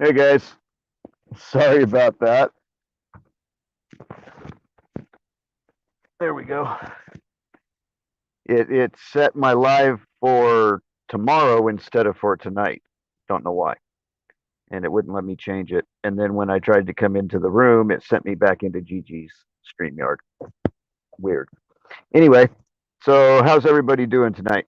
Hey guys, sorry about that. There we go. It set my live for tomorrow instead of for tonight. Don't know why. And it wouldn't let me change it. And then when I tried to come into the room, it sent me back into Gigi's StreamYard. Weird. Anyway, so how's everybody doing tonight?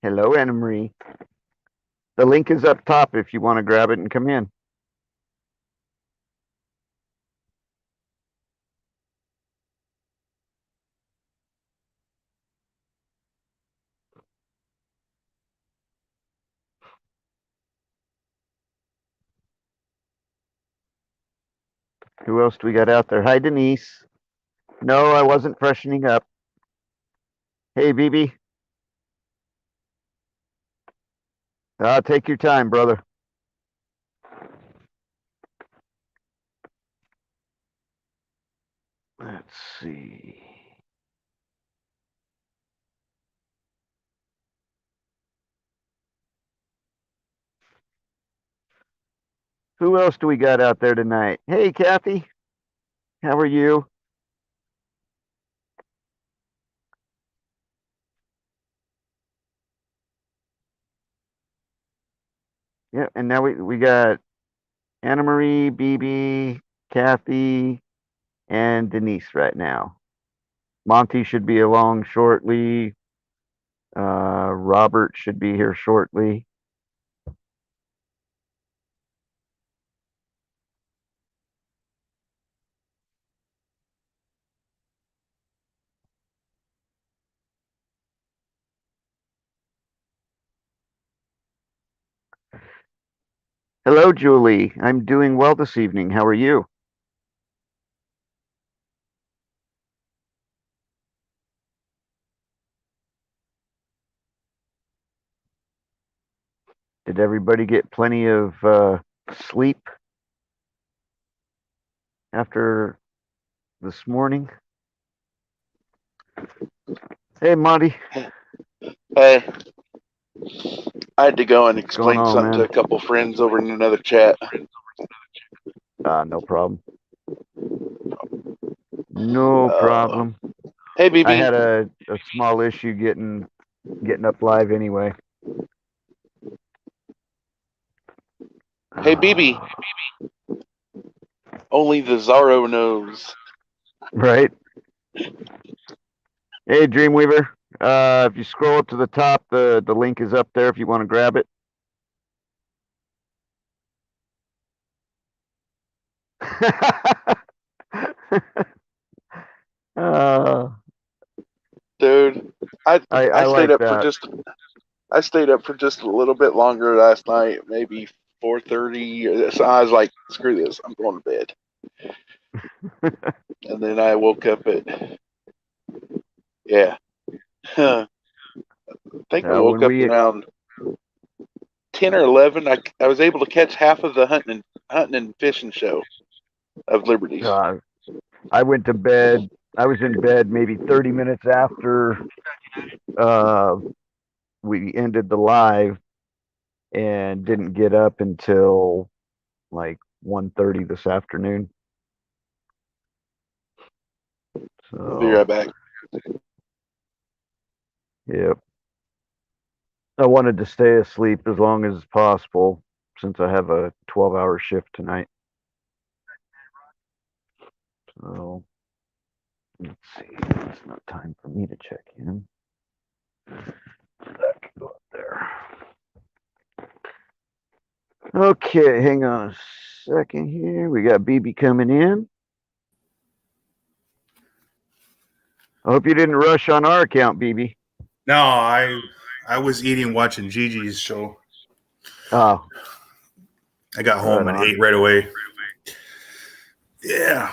Hello, Anna Marie. The link is up top if you want to grab it and come in. Who else do we got out there? Hi, Denise. No, I wasn't freshening up. Hey, BB. Take your time, brother. Let's see. Who else do we got out there tonight? Hey, Kathy. How are you? Yeah, and now we got Anna Marie, BB, Kathy, and Denise right now. Monty should be along shortly. Robert should be here shortly. Hello, Julie. I'm doing well this evening. How are you? Did everybody get plenty of sleep after this morning? Hey, Monty. Hey, I had to go and What's going explain on, something to man? a couple friends over in another chat. No problem. No Uh, problem. hey, I BB. had a small issue getting up live anyway. Hey, BB. Uh, Only the Zorro knows. right? Hey, Dreamweaver. If you scroll up to the top, the link is up there if you want to grab it. uh, Dude, I I I stayed like up for that. just I stayed up for just a little bit longer last night, maybe 4:30. So I was like, screw this, I'm going to bed. And then I woke up at yeah, I think I woke When up we around 10 or 11. I was able to catch half of the hunting and fishing show of Liberties. uh, I went to bed. I was in bed maybe 30 minutes after uh, we ended the live and didn't get up until like 1:30 this afternoon. I'll be So, right back. yep. I wanted to stay asleep as long as possible since I have a 12-hour shift tonight. So, let's see. It's not time for me to check in. That can go up there. Okay, hang on a second here. We got BB coming in. I hope you didn't rush on our account, BB. No, I was eating watching Gigi's show. Oh, I got right home and on. ate right away. Yeah.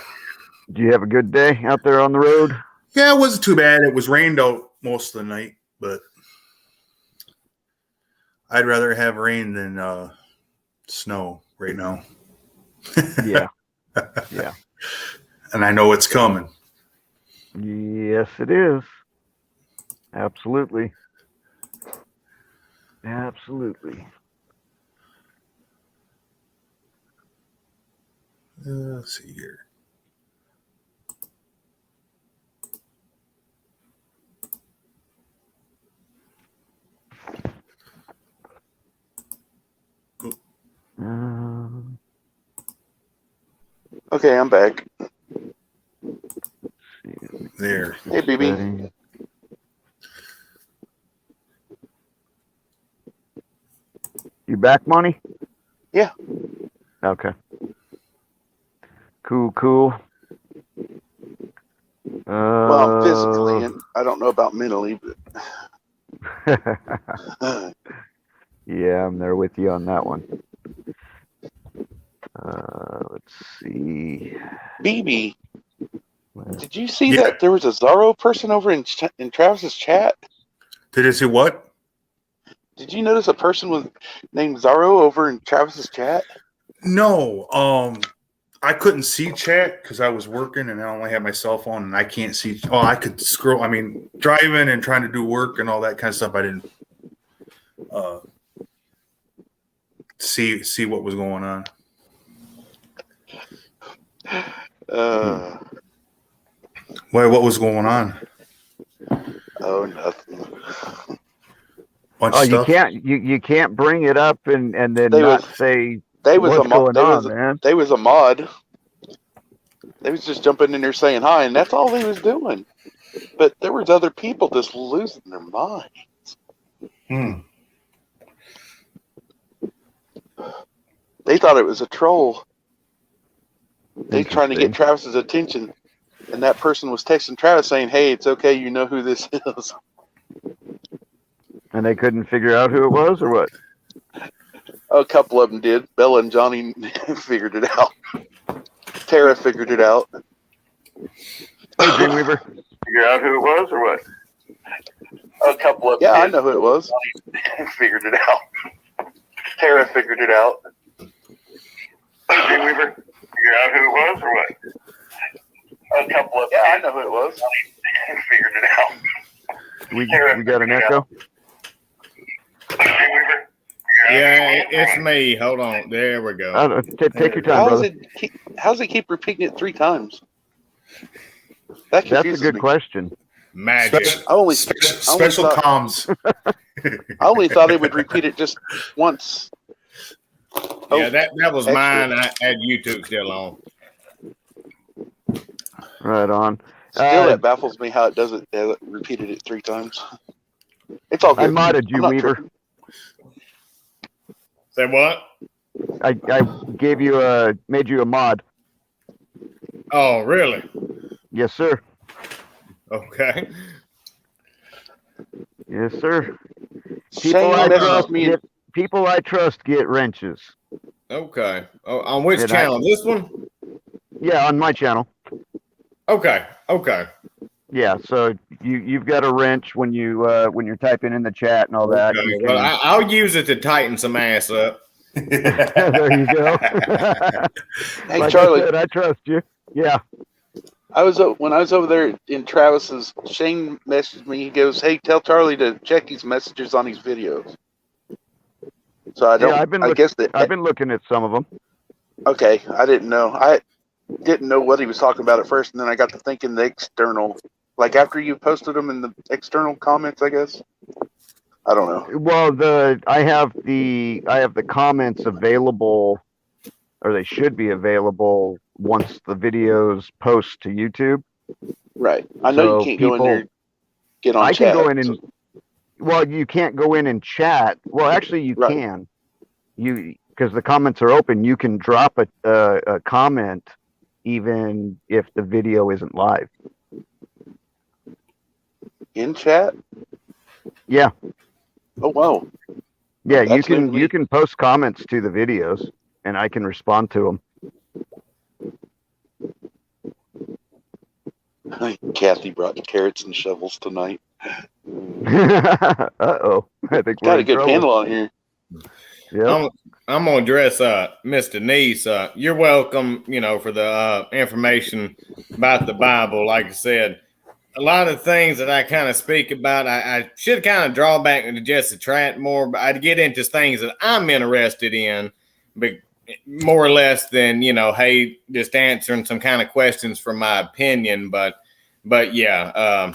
Do you have a good day out there on the road? Yeah, it wasn't too bad. It was rained out most of the night, but I'd rather have rain than snow right now. Yeah, yeah, And I know it's coming. Yes, it is. Absolutely. Absolutely. Let's see here. Um, Okay, I'm back. There. Hey, BB. Settings. You back, Money? Yeah. Okay. Cool. Well, I'm physically in. I don't know about mentally, but Yeah, I'm there with you on that one. Let's see. BB, Well, did you see Yeah. that there was a Zorro person over in Travis's chat? Did you see what? Did you notice a person was named Zorro over in Travis's chat? No. I couldn't see chat because I was working and I only had my cell phone and I can't see. Oh, I could scroll. I mean, driving and trying to do work and all that kind of stuff. I didn't see what was going on. Why? What was going on? Oh, nothing. Bunch oh, of stuff. you can't bring it up and then They not was say they was what's a going on, man. they was a mod. They was just jumping in there saying hi, and that's all they was doing. But there was other people just losing their mind. They thought it was a troll. They trying to get Interesting. Travis's attention, and that person was texting Travis saying, "Hey, it's okay. You know who this is." And they couldn't figure out who it was or what? A couple of them did. Bella and Johnny figured it out. Tara figured it out. Hey, Dreamweaver. Figure out who it was or what? A couple of them did. I know who it was. Figured it out. Tara figured it out. Hey, Dreamweaver. Figure out who it was or what? A couple of them I know who it was. Figured it out. We got an echo? Yeah, it's me. Hold on. There we go. Take your time, brother. How does it keep repeating it 3 times? That That's a good question. Magic. Special comms. I only thought it would repeat it just once. Yeah, that was mine. I had YouTube still on. Right on. Still, that baffles me how it does it. Repeated it 3 times. It's all good. I modded you, Weaver. Tripping. Say what? I made you a mod. Oh, really? Yes, sir. Okay. Yes, sir. Shane People I trust get wrenches. Okay. Oh, on which And channel? This one? Yeah, on my channel. Okay. Yeah, so you've got a wrench when you're typing in the chat and all that. Okay. Well, I'll use it to tighten some ass up. There you go. Hey, like Charlie. I said, I trust you. Yeah. When I was over there in Travis's, Shane messaged me. He goes, "Hey, tell Charlie to check his messages on his videos." So I've been looking at some of them. Okay, I didn't know. I didn't know what he was talking about at first, and then I got to thinking the external, like after you posted them in the external comments, I guess. I don't know. Well, I have the comments available, or they should be available once the videos post to YouTube. Right. I know you can't go in there and get on chat. I can go in and well, you can't go in and chat. Well, actually, you can. Because the comments are open, you can drop a comment even if the video isn't live. In chat? Yeah. Oh wow. Yeah, you can post comments to the videos, and I can respond to them. Kathy brought carrots and shovels tonight. Uh-oh. I think we're got a good panel on here. Yeah. I'm gonna dress Mr. Neese. You're welcome, for the information about the Bible. Like I said, a lot of things that I kind of speak about, I should kind of draw back into just the chat more, but I'd get into things that I'm interested in, but more or less than, hey, just answering some kind of questions from my opinion. But yeah,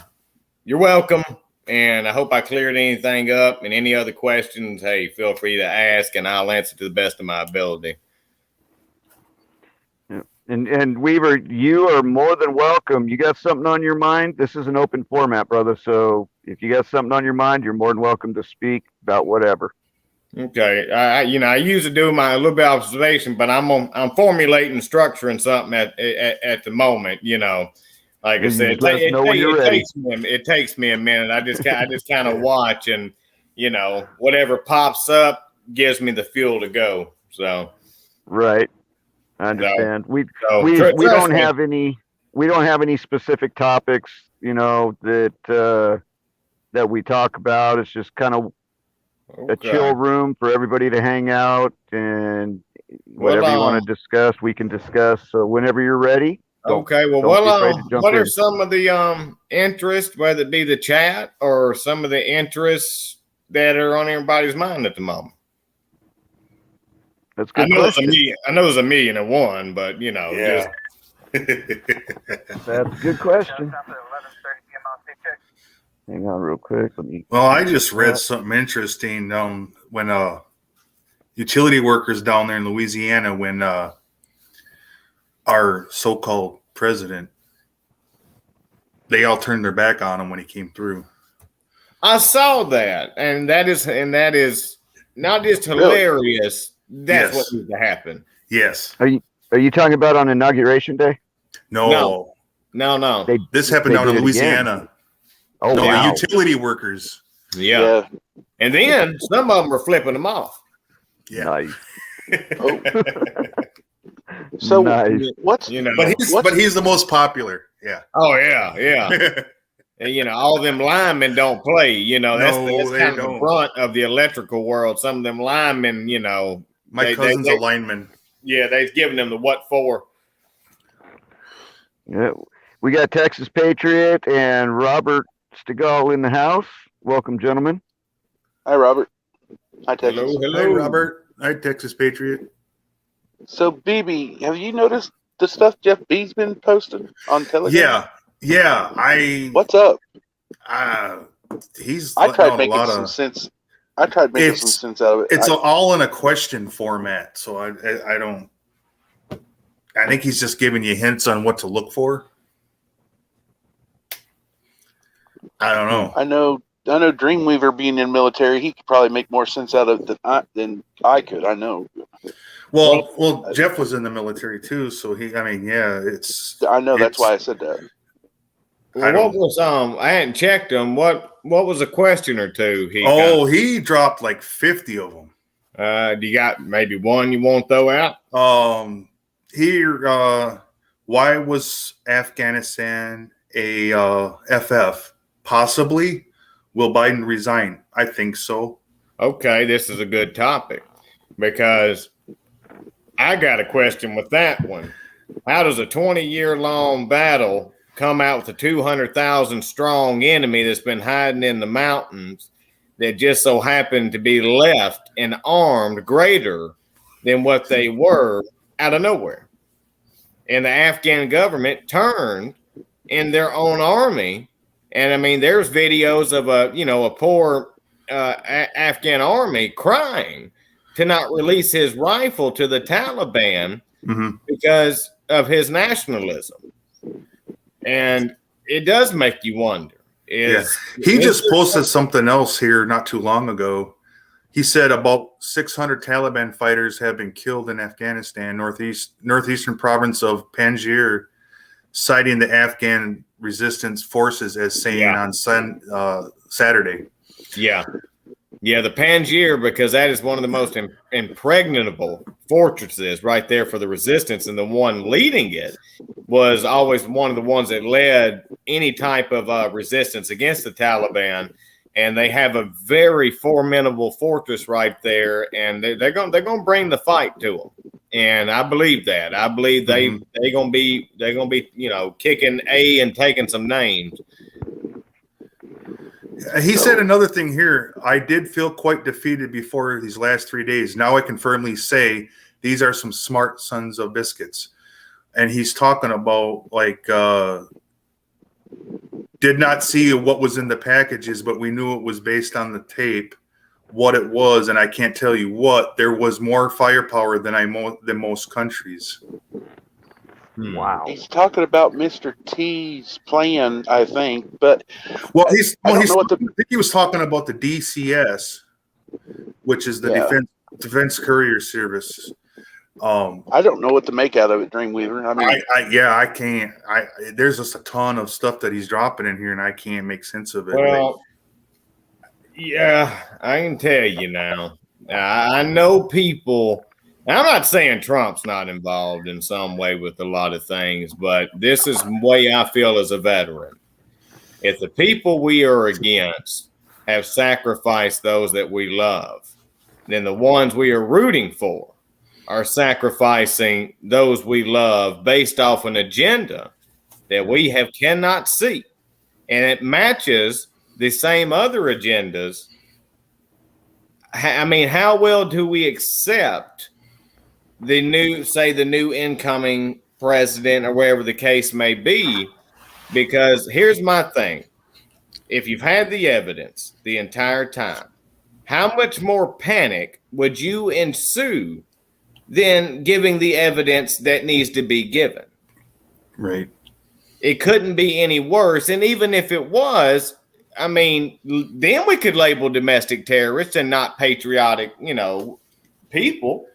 you're welcome. And I hope I cleared anything up, and any other questions, hey, feel free to ask and I'll answer to the best of my ability. And Weaver, you are more than welcome. You got something on your mind? This is an open format, brother. So if you got something on your mind, you're more than welcome to speak about whatever. Okay, I usually do my little bit of observation, but I'm formulating, structuring something at the moment. Like I said, it takes me a minute. I just kind of watch, and whatever pops up gives me the fuel to go. So right, I understand. We don't have any specific topics, that we talk about. It's just kind of a chill room for everybody to hang out, and whatever you want to discuss, we can discuss. So whenever you're ready. What are some of the interests, whether it be the chat or some of the interests that are on everybody's mind at the moment? That's good. I know there's a million and one, but yeah. That's a good question. Hang on real quick. Well, I just read something interesting when utility workers down there in Louisiana, when our so-called president, they all turned their back on him when he came through. I saw that, and that is not just hilarious. That's what needs to happen. Yes. Are you talking about on Inauguration Day? No. This happened down in Louisiana. Again. Oh, no, wow. The utility workers. Yeah. And then some of them are flipping them off. Yeah. Nice. Oh. So nice. What's but he's the most popular. Yeah. Oh yeah. And all them linemen don't play. That's kind of the brunt of the electrical world. Some of them linemen, my cousin's a lineman. Yeah, they've given them the what for. Yeah, we got Texas Patriot and Robert Stegall in the house. Welcome, gentlemen. Hi, Robert. Hi, Texas. Hello. Hi, Robert. Hi, Texas Patriot. So, BB, have you noticed the stuff Jeff B's been posting on Telegram? Yeah. What's up? He's. I tried making some sense. I tried making some sense out of it. It's all in a question format, so I don't. I think he's just giving you hints on what to look for. I don't know. I know Dreamweaver being in military, he could probably make more sense out of it than I could. I know. Well, Jeff was in the military too, so it's. I know, that's why I said that. Well, I hadn't checked him. What was a question or two? He dropped like 50 of them. Do you got maybe one you want to throw out? Why was Afghanistan a FF? Possibly. Will Biden resign? I think so. Okay, this is a good topic because I got a question with that one. How does a 20-year-long battle come out with a 200,000 strong enemy that's been hiding in the mountains that just so happened to be left and armed greater than what they were out of nowhere? And the Afghan government turned in their own army. And there's videos of a poor Afghan army crying to not release his rifle to the Taliban because of his nationalism. And it does make you wonder. He just posted something else here not too long ago. He said about 600 Taliban fighters have been killed in Afghanistan, northeastern province of Panjshir, citing the Afghan resistance forces as saying on Saturday. Yeah, the Panjshir, because that is one of the most impregnable fortresses right there for the resistance, and the one leading it was always one of the ones that led any type of resistance against the Taliban. And they have a very formidable fortress right there, and they're going to bring the fight to them. And I believe that. I believe they're gonna be kicking A and taking some names. He said another thing here. I did feel quite defeated before these last 3 days. Now I can firmly say these are some smart sons of biscuits. And he's talking about did not see what was in the packages, but we knew it was based on the tape, what it was. And I can't tell you what, there was more firepower than most countries. Wow. He's talking about Mr. T's plan, I think, but Well, I think he was talking about the DCS, which is the Defense Courier Service. I don't know what to make out of it, Dreamweaver. I mean, I can't. There's just a ton of stuff that he's dropping in here, and I can't make sense of it. Well, yeah, I can tell you now. I know people. I'm not saying Trump's not involved in some way with a lot of things, but this is the way I feel as a veteran. If the people we are against have sacrificed those that we love, then the ones we are rooting for are sacrificing those we love based off an agenda that we cannot see. And it matches the same other agendas. I mean, how well do we accept the new incoming president or wherever the case may be? Because here's my thing. If you've had the evidence the entire time, how much more panic would you ensue than giving the evidence that needs to be given? Right. It couldn't be any worse. And even if it was, I mean, then we could label domestic terrorists and not patriotic, people.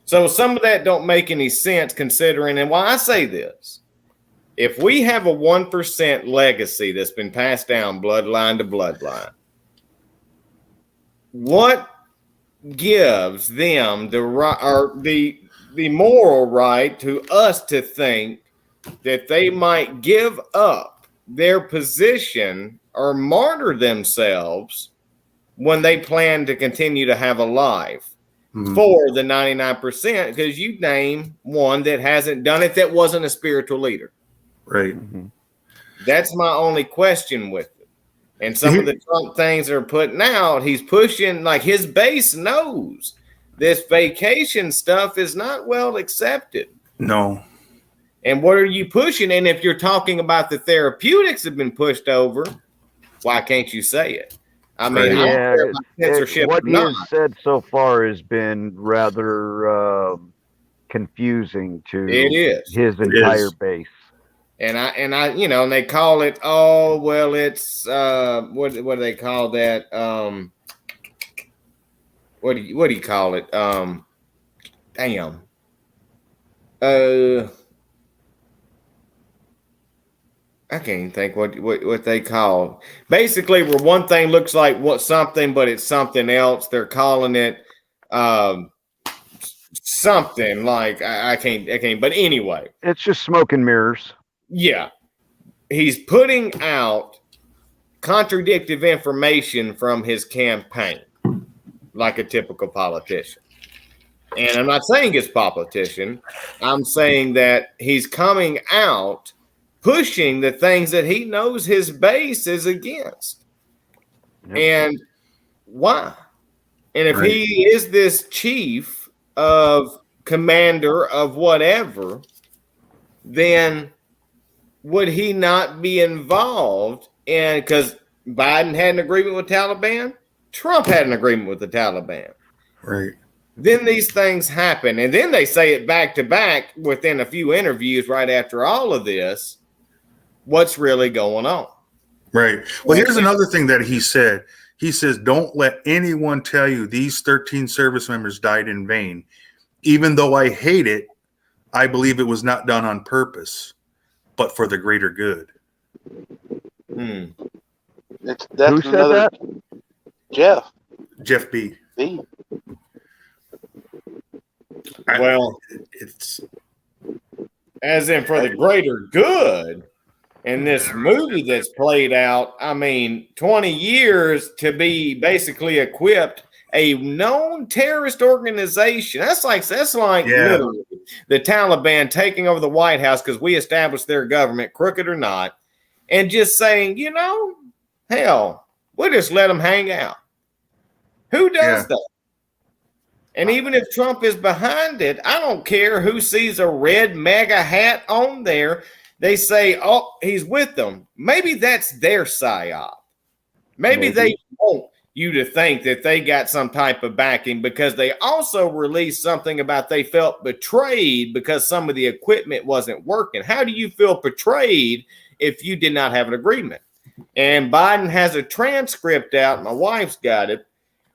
So some of that don't make any sense considering, and why I say this, if we have a 1% legacy that's been passed down bloodline to bloodline, what gives them the right or the moral right to us to think that they might give up their position or martyr themselves when they plan to continue to have a life for the 99%? Because you name one that hasn't done it that wasn't a spiritual leader. Right. That's my only question with it. And some of the Trump things are putting out, he's pushing, like his base knows this vacation stuff is not well accepted. No. And what are you pushing? And if you're talking about the therapeutics have been pushed over, why can't you say it? I mean, censorship. What he has said so far has been rather confusing to his entire base. And and they call it, oh, well, it's what do they call that? What do you call it? I can't even think what they call. Basically, where one thing looks like something, but it's something else. They're calling it something like I can't. But anyway, it's just smoke and mirrors. Yeah, he's putting out contradictive information from his campaign, like a typical politician. And I'm not saying it's politician. I'm saying that he's coming out pushing the things that he knows his base is against. Yep. And why? And if he is this chief of commander of whatever, then would he not be involved in, because Biden had an agreement with Taliban, Trump had an agreement with the Taliban. Right. Then these things happen, and then they say it back to back within a few interviews right after all of this. What's really going on? Right. Well, here's another thing that he said. He says, don't let anyone tell you these 13 service members died in vain. Even though I hate it, I believe it was not done on purpose, but for the greater good. Who said that? Jeff B. Well, it's as in for the greater good. And this movie that's played out, I mean, 20 years to be basically equipped a known terrorist organization. That's like Yeah. literally the Taliban taking over the White House because we established their government, crooked or not, and just saying, hell, we'll just let them hang out. Who does that? And even if Trump is behind it, I don't care who sees a red mega hat on there. They say, oh, he's with them. Maybe that's their psyop. Maybe they want you to think that they got some type of backing because they also released something about they felt betrayed because some of the equipment wasn't working. How do you feel betrayed if you did not have an agreement? And Biden has a transcript out. My wife's got it,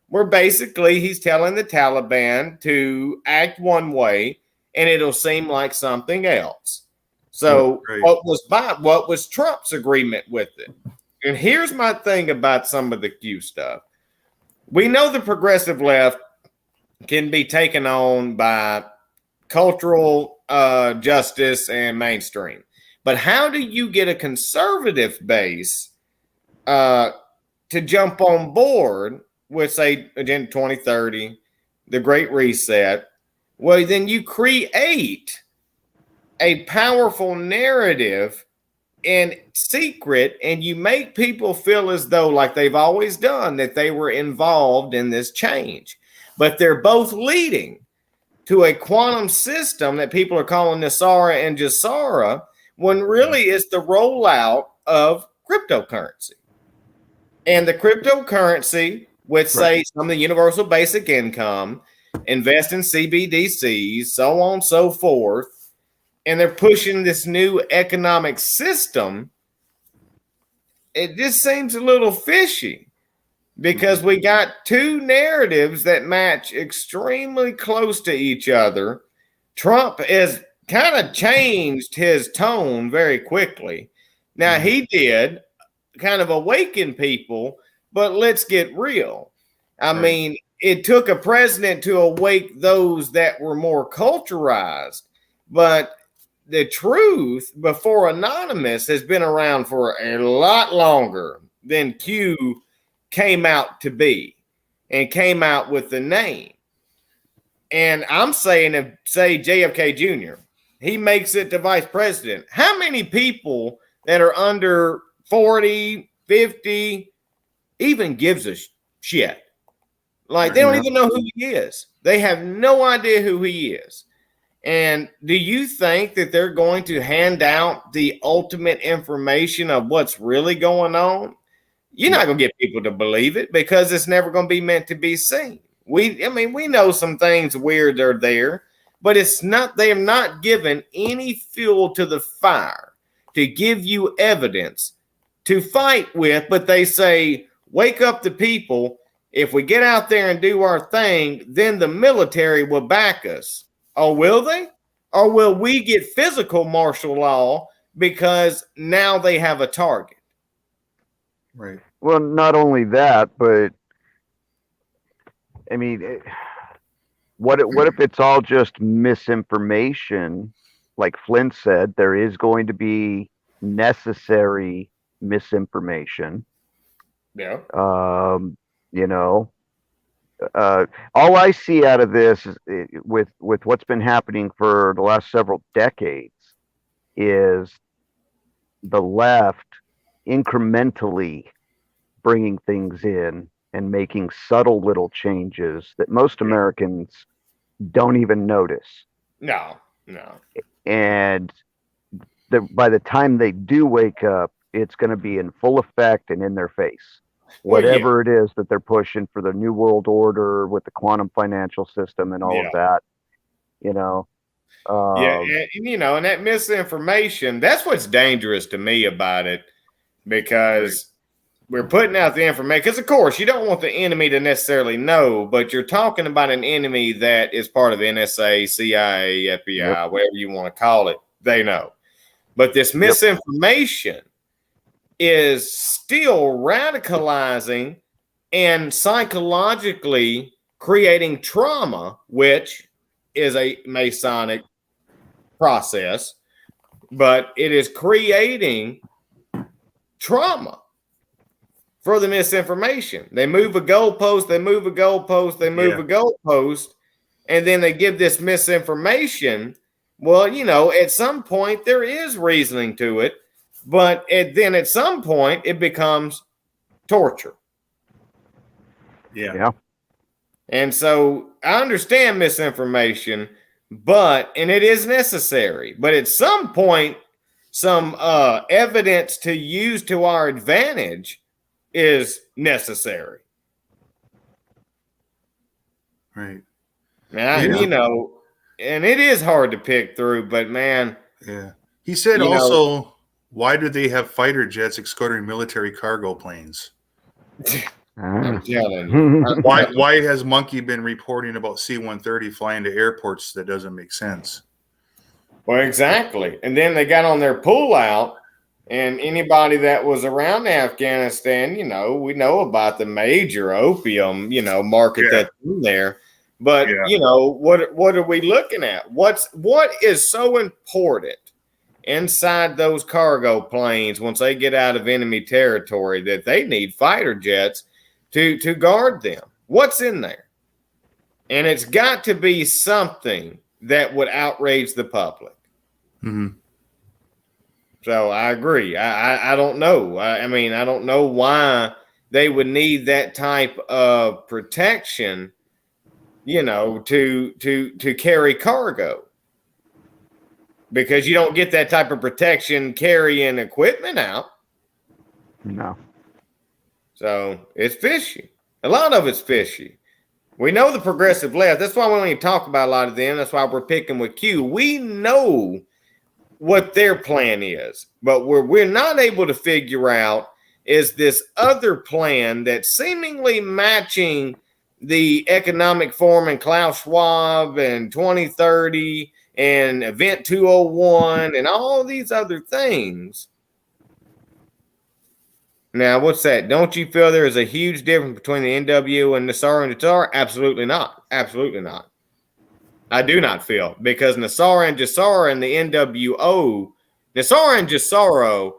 where basically he's telling the Taliban to act one way and it'll seem like something else. So what was Trump's agreement with it? And here's my thing about some of the Q stuff. We know the progressive left can be taken on by cultural justice and mainstream. But how do you get a conservative base to jump on board with, say, Agenda 2030, the Great Reset? Well, then you create a powerful narrative in secret, and you make people feel as though, like they've always done, that they were involved in this change. But they're both leading to a quantum system that people are calling Nasara and Jasara, when really it's the rollout of cryptocurrency. And the cryptocurrency would say some of the universal basic income, invest in CBDCs, so on and so forth. And they're pushing this new economic system. It just seems a little fishy because we got two narratives that match extremely close to each other. Trump has kind of changed his tone very quickly. Now, he did kind of awaken people, but let's get real. I mean, it took a president to awake those that were more culturalized, but the truth before Anonymous has been around for a lot longer than Q came out to be and came out with the name. And I'm saying, if, say, JFK Jr., he makes it to vice president, how many people that are under 40, 50 even gives a shit? Like, they don't even know who he is. They have no idea who he is. And do you think that they're going to hand out the ultimate information of what's really going on? You're not going to get people to believe it because it's never going to be meant to be seen. We know some things weird are there, but it's not, they have not given any fuel to the fire to give you evidence to fight with, but they say, wake up the people. If we get out there and do our thing, then the military will back us. Oh, will they? Or will we get physical martial law because now they have a target? Right. Well, not only that, but I mean, what if it's all just misinformation? Like Flint said, there is going to be necessary misinformation. Yeah. You know, all I see out of this is, with what's been happening for the last several decades, is the left incrementally bringing things in and making subtle little changes that most Americans don't even notice. No. And by the time they do wake up, it's going to be in full effect and in their face. Whatever it is that they're pushing for the New World Order with the quantum financial system and all of that, you know. And that misinformation, that's what's dangerous to me about it, because we're putting out the information. Because, of course, you don't want the enemy to necessarily know, but you're talking about an enemy that is part of the NSA, CIA, FBI, whatever you want to call it. They know. But this misinformation is still radicalizing and psychologically creating trauma, which is a Masonic process, but it is creating trauma. for the misinformation. They move a goalpost, they move a goalpost, they move a goalpost, and then they give this misinformation. Well, at some point there is reasoning to it, but then at some point it becomes torture. Yeah. And so I understand misinformation, and it is necessary. But at some point, some evidence to use to our advantage is necessary. Right. Now, and it is hard to pick through, but man. Yeah. He said also, why do they have fighter jets escorting military cargo planes? I'm telling you. Why has Monkey been reporting about C-130 flying to airports? That doesn't make sense. Well, exactly. And then they got on their pullout, and anybody that was around Afghanistan, we know about the major opium, market that's in there. But what are we looking at? What is so important inside those cargo planes once they get out of enemy territory that they need fighter jets to guard them? What's in there? And it's got to be something that would outrage the public. Mm-hmm. So I agree. I don't know. I don't know why they would need that type of protection, to carry cargo. Because you don't get that type of protection carrying equipment out. No. So it's fishy. A lot of it's fishy. We know the progressive left. That's why we don't even talk about a lot of them. That's why we're picking with Q. We know what their plan is, but we're not able to figure out is this other plan that's seemingly matching the Economic Forum and Klaus Schwab and 2030 and Event 201 and all these other things. Now, what's that? Don't you feel there is a huge difference between the NWO and NESARA and JSARA? Absolutely not. Absolutely not. I do not feel, because NESARA and JSARA and the NWO, NESARA and JSARA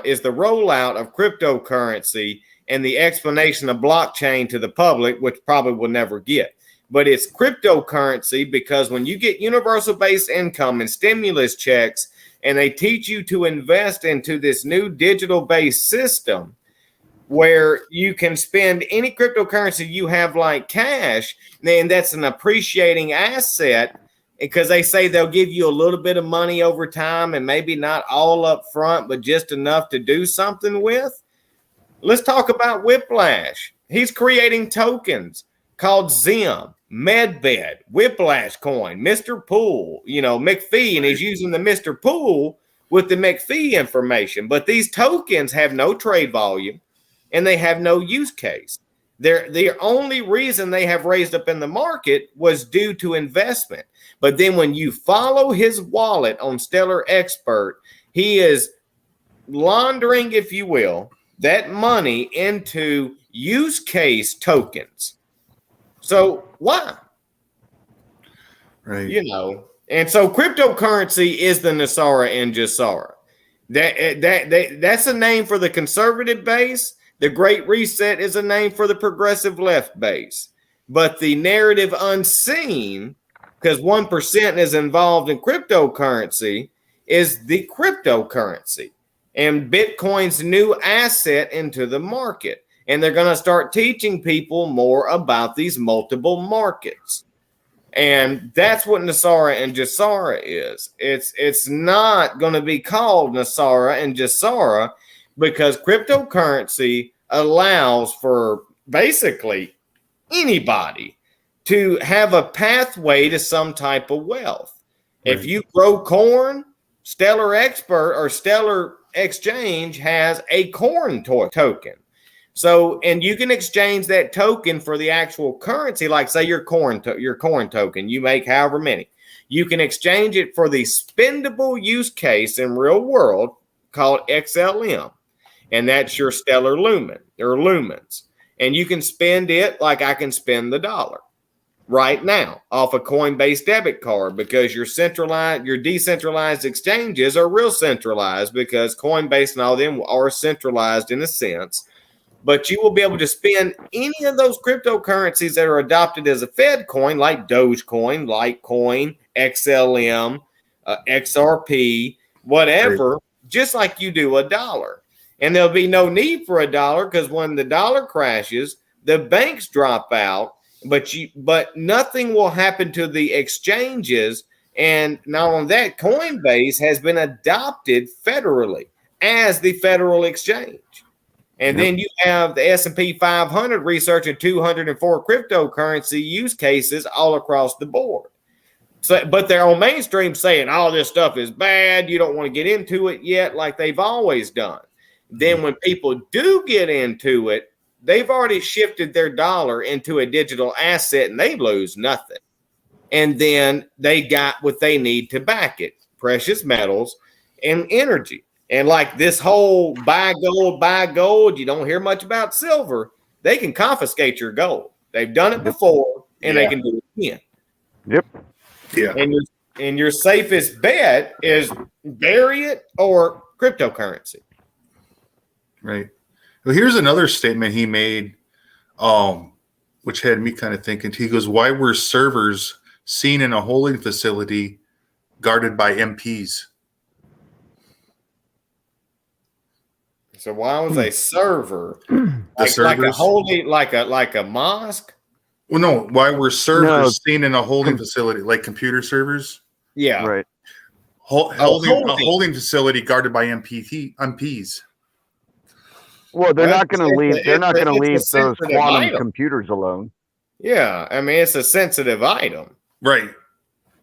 is the rollout of cryptocurrency and the explanation of blockchain to the public, which probably will never get. But it's cryptocurrency because when you get universal base income and stimulus checks, and they teach you to invest into this new digital-based system where you can spend any cryptocurrency you have like cash, then that's an appreciating asset because they say they'll give you a little bit of money over time and maybe not all up front, but just enough to do something with. Let's talk about Whiplash. He's creating tokens called Zim, Medbed, Whiplash Coin, Mr. Pool, McPhee, and he's using the Mr. Pool with the McPhee information. But these tokens have no trade volume and they have no use case. The only reason they have raised up in the market was due to investment. But then when you follow his wallet on Stellar Expert, he is laundering, if you will, that money into use case tokens. So why? Right. And so cryptocurrency is the NESARA and JSARA. That's a name for the conservative base. The Great Reset is a name for the progressive left base. But the narrative unseen, because 1% is involved in cryptocurrency, is the cryptocurrency and Bitcoin's new asset into the market. And they're going to start teaching people more about these multiple markets. And that's what NESARA and JSARA is. It's not going to be called NESARA and JSARA because cryptocurrency allows for basically anybody to have a pathway to some type of wealth. Right. If you grow corn, Stellar Expert or Stellar Exchange has a corn token. So, and you can exchange that token for the actual currency, like say your corn token, you make however many. You can exchange it for the spendable use case in real world called XLM. And that's your stellar lumen or lumens. And you can spend it like I can spend the dollar. right now off a Coinbase debit card, because your decentralized exchanges are real centralized, because Coinbase and all them are centralized in a sense. But you will be able to spend any of those cryptocurrencies that are adopted as a Fed coin, like Dogecoin, Litecoin, XLM, XRP, whatever, just like you do a dollar. And there'll be no need for a dollar, because when the dollar crashes, the banks drop out, but nothing will happen to the exchanges. And not only that, Coinbase has been adopted federally as the federal exchange. And then you have the S&P 500 researching 204 cryptocurrency use cases all across the board. So, but they're on mainstream saying all this stuff is bad. You don't want to get into it yet, like they've always done. Then when people do get into it, they've already shifted their dollar into a digital asset and they lose nothing. And then they got what they need to back it: precious metals and energy. And like this whole buy gold, you don't hear much about silver. They can confiscate your gold. They've done it before, and they can do it again. Yep. Yeah. And your safest bet is bury it or cryptocurrency. Right. Well, here's another statement he made, which had me kind of thinking. He goes, "Why were servers seen in a holding facility guarded by MPs?" So why was a server like a holding, like a mosque? Well, no. Why were servers seen in a holding facility, like computer servers? Yeah, Right. A holding facility guarded by MPs. Well, they're not going to leave. They're not going to leave it's a those sensitive quantum item. computers alone. Yeah, I mean, it's a sensitive item. Right.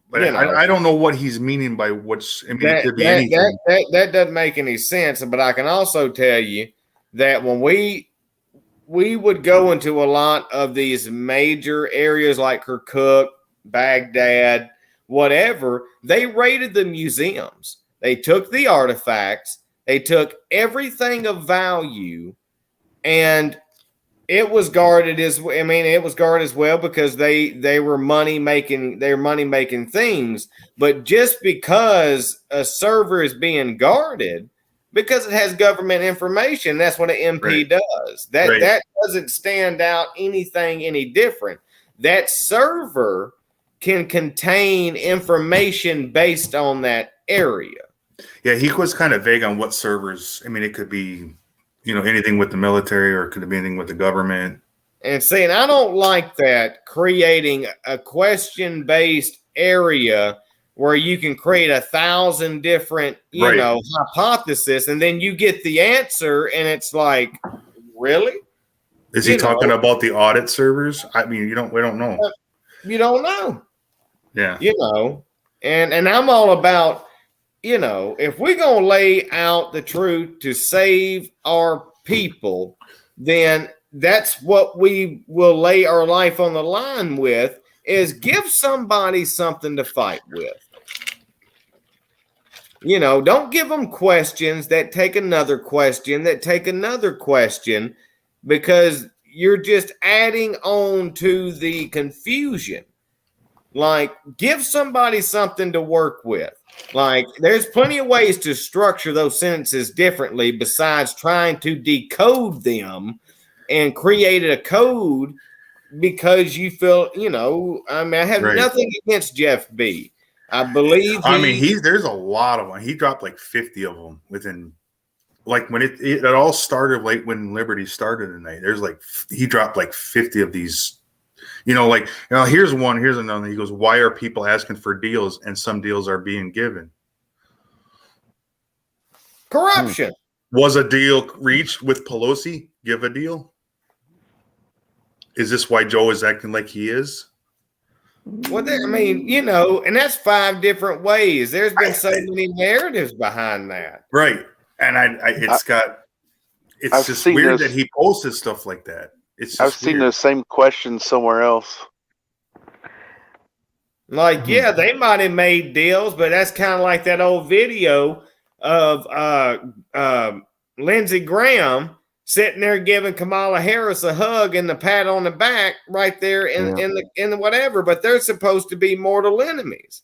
But You know. I don't know what he's meaning by what's. I mean, it could be anything. That doesn't make any sense. But I can also tell you that when we would go into a lot of these major areas like Kirkuk, Baghdad, whatever, they raided the museums. They took the artifacts. They took everything of value, and it was guarded as well, because they were money making things. But just because a server is being guarded, because it has government information, that's what an MP does. That doesn't stand out anything any different. That server can contain information based on that area. Yeah, he was kind of vague on what servers. I mean, it could be, anything with the military, or it could be anything with the government. And saying, I don't like that, creating a question-based area where you can create 1,000 different, hypotheses, and then you get the answer, and it's like, really? Is he talking about the audit servers? I mean, we don't know. You don't know. Yeah. And I'm all about, if we're going to lay out the truth to save our people, then that's what we will lay our life on the line with, is give somebody something to fight with. Don't give them questions that take another question, because you're just adding on to the confusion. Like, give somebody something to work with. Like, there's plenty of ways to structure those sentences differently besides trying to decode them and create a code because you feel, I have nothing against Jeff B. I believe. There's a lot of them. He dropped like 50 of them within, like, when it all started, like when Liberty started tonight. He dropped like 50 of these. Here's one, here's another. He goes, "Why are people asking for deals and some deals are being given?" Corruption. Was a deal reached with Pelosi? Give a deal. Is this why Joe is acting like he is? Well, and that's 5 different ways. There's been so many narratives behind that. Right. And it's just weird that he posted stuff like that. I've seen the same question somewhere else. Like, they might have made deals, but that's kind of like that old video of Lindsey Graham sitting there giving Kamala Harris a hug and the pat on the back right there in the whatever, but they're supposed to be mortal enemies.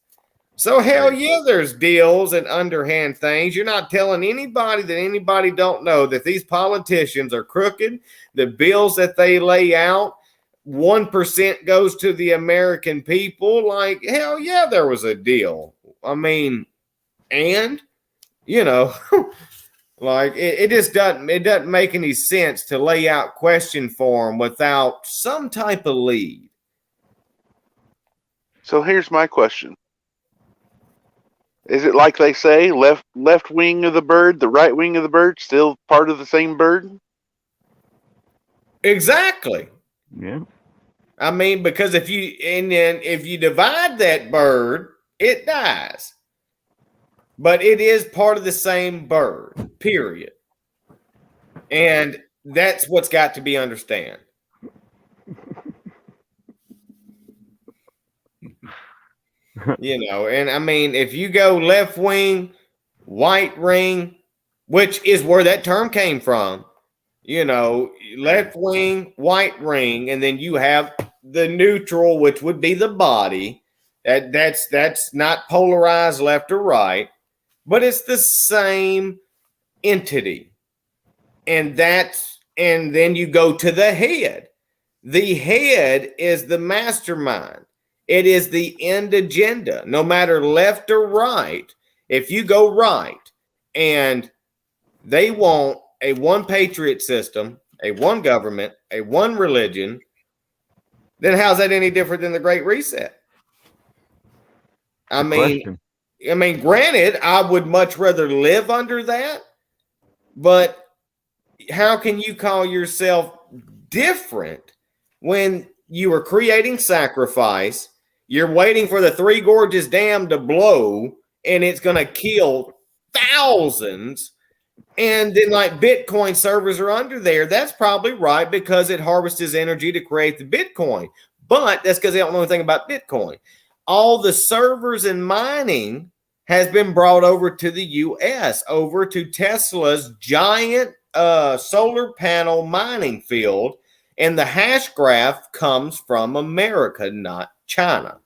So hell yeah, there's deals and underhand things. You're not telling anybody that anybody don't know that these politicians are crooked. The bills that they lay out, 1% goes to the American people. Like, hell yeah, there was a deal. I mean, and like it just doesn't make any sense to lay out question form without some type of lead. So here's my question. Is it like they say, left wing of the bird, the right wing of the bird, still part of the same bird? Exactly. Yeah. I mean, because if you divide that bird, it dies. But it is part of the same bird, period. And that's what's got to be understood. And I mean, if you go left wing, white ring, which is where that term came from, left wing, white ring, and then you have the neutral, which would be the body. That's not polarized left or right, but it's the same entity. And then you go to the head. The head is the mastermind. It is the end agenda. No matter left or right, if you go right and they want a one patriot system, a one government, a one religion, then how's that any different than the Great Reset? I mean, granted, I would much rather live under that, but how can you call yourself different when you are creating sacrifice? You're waiting for the Three Gorges Dam to blow, and it's going to kill thousands. And then, like, Bitcoin servers are under there. That's probably right because it harvests energy to create the Bitcoin. But that's because they don't know anything about Bitcoin. All the servers and mining has been brought over to the U.S., over to Tesla's giant solar panel mining field. And the hash graph comes from America, not China.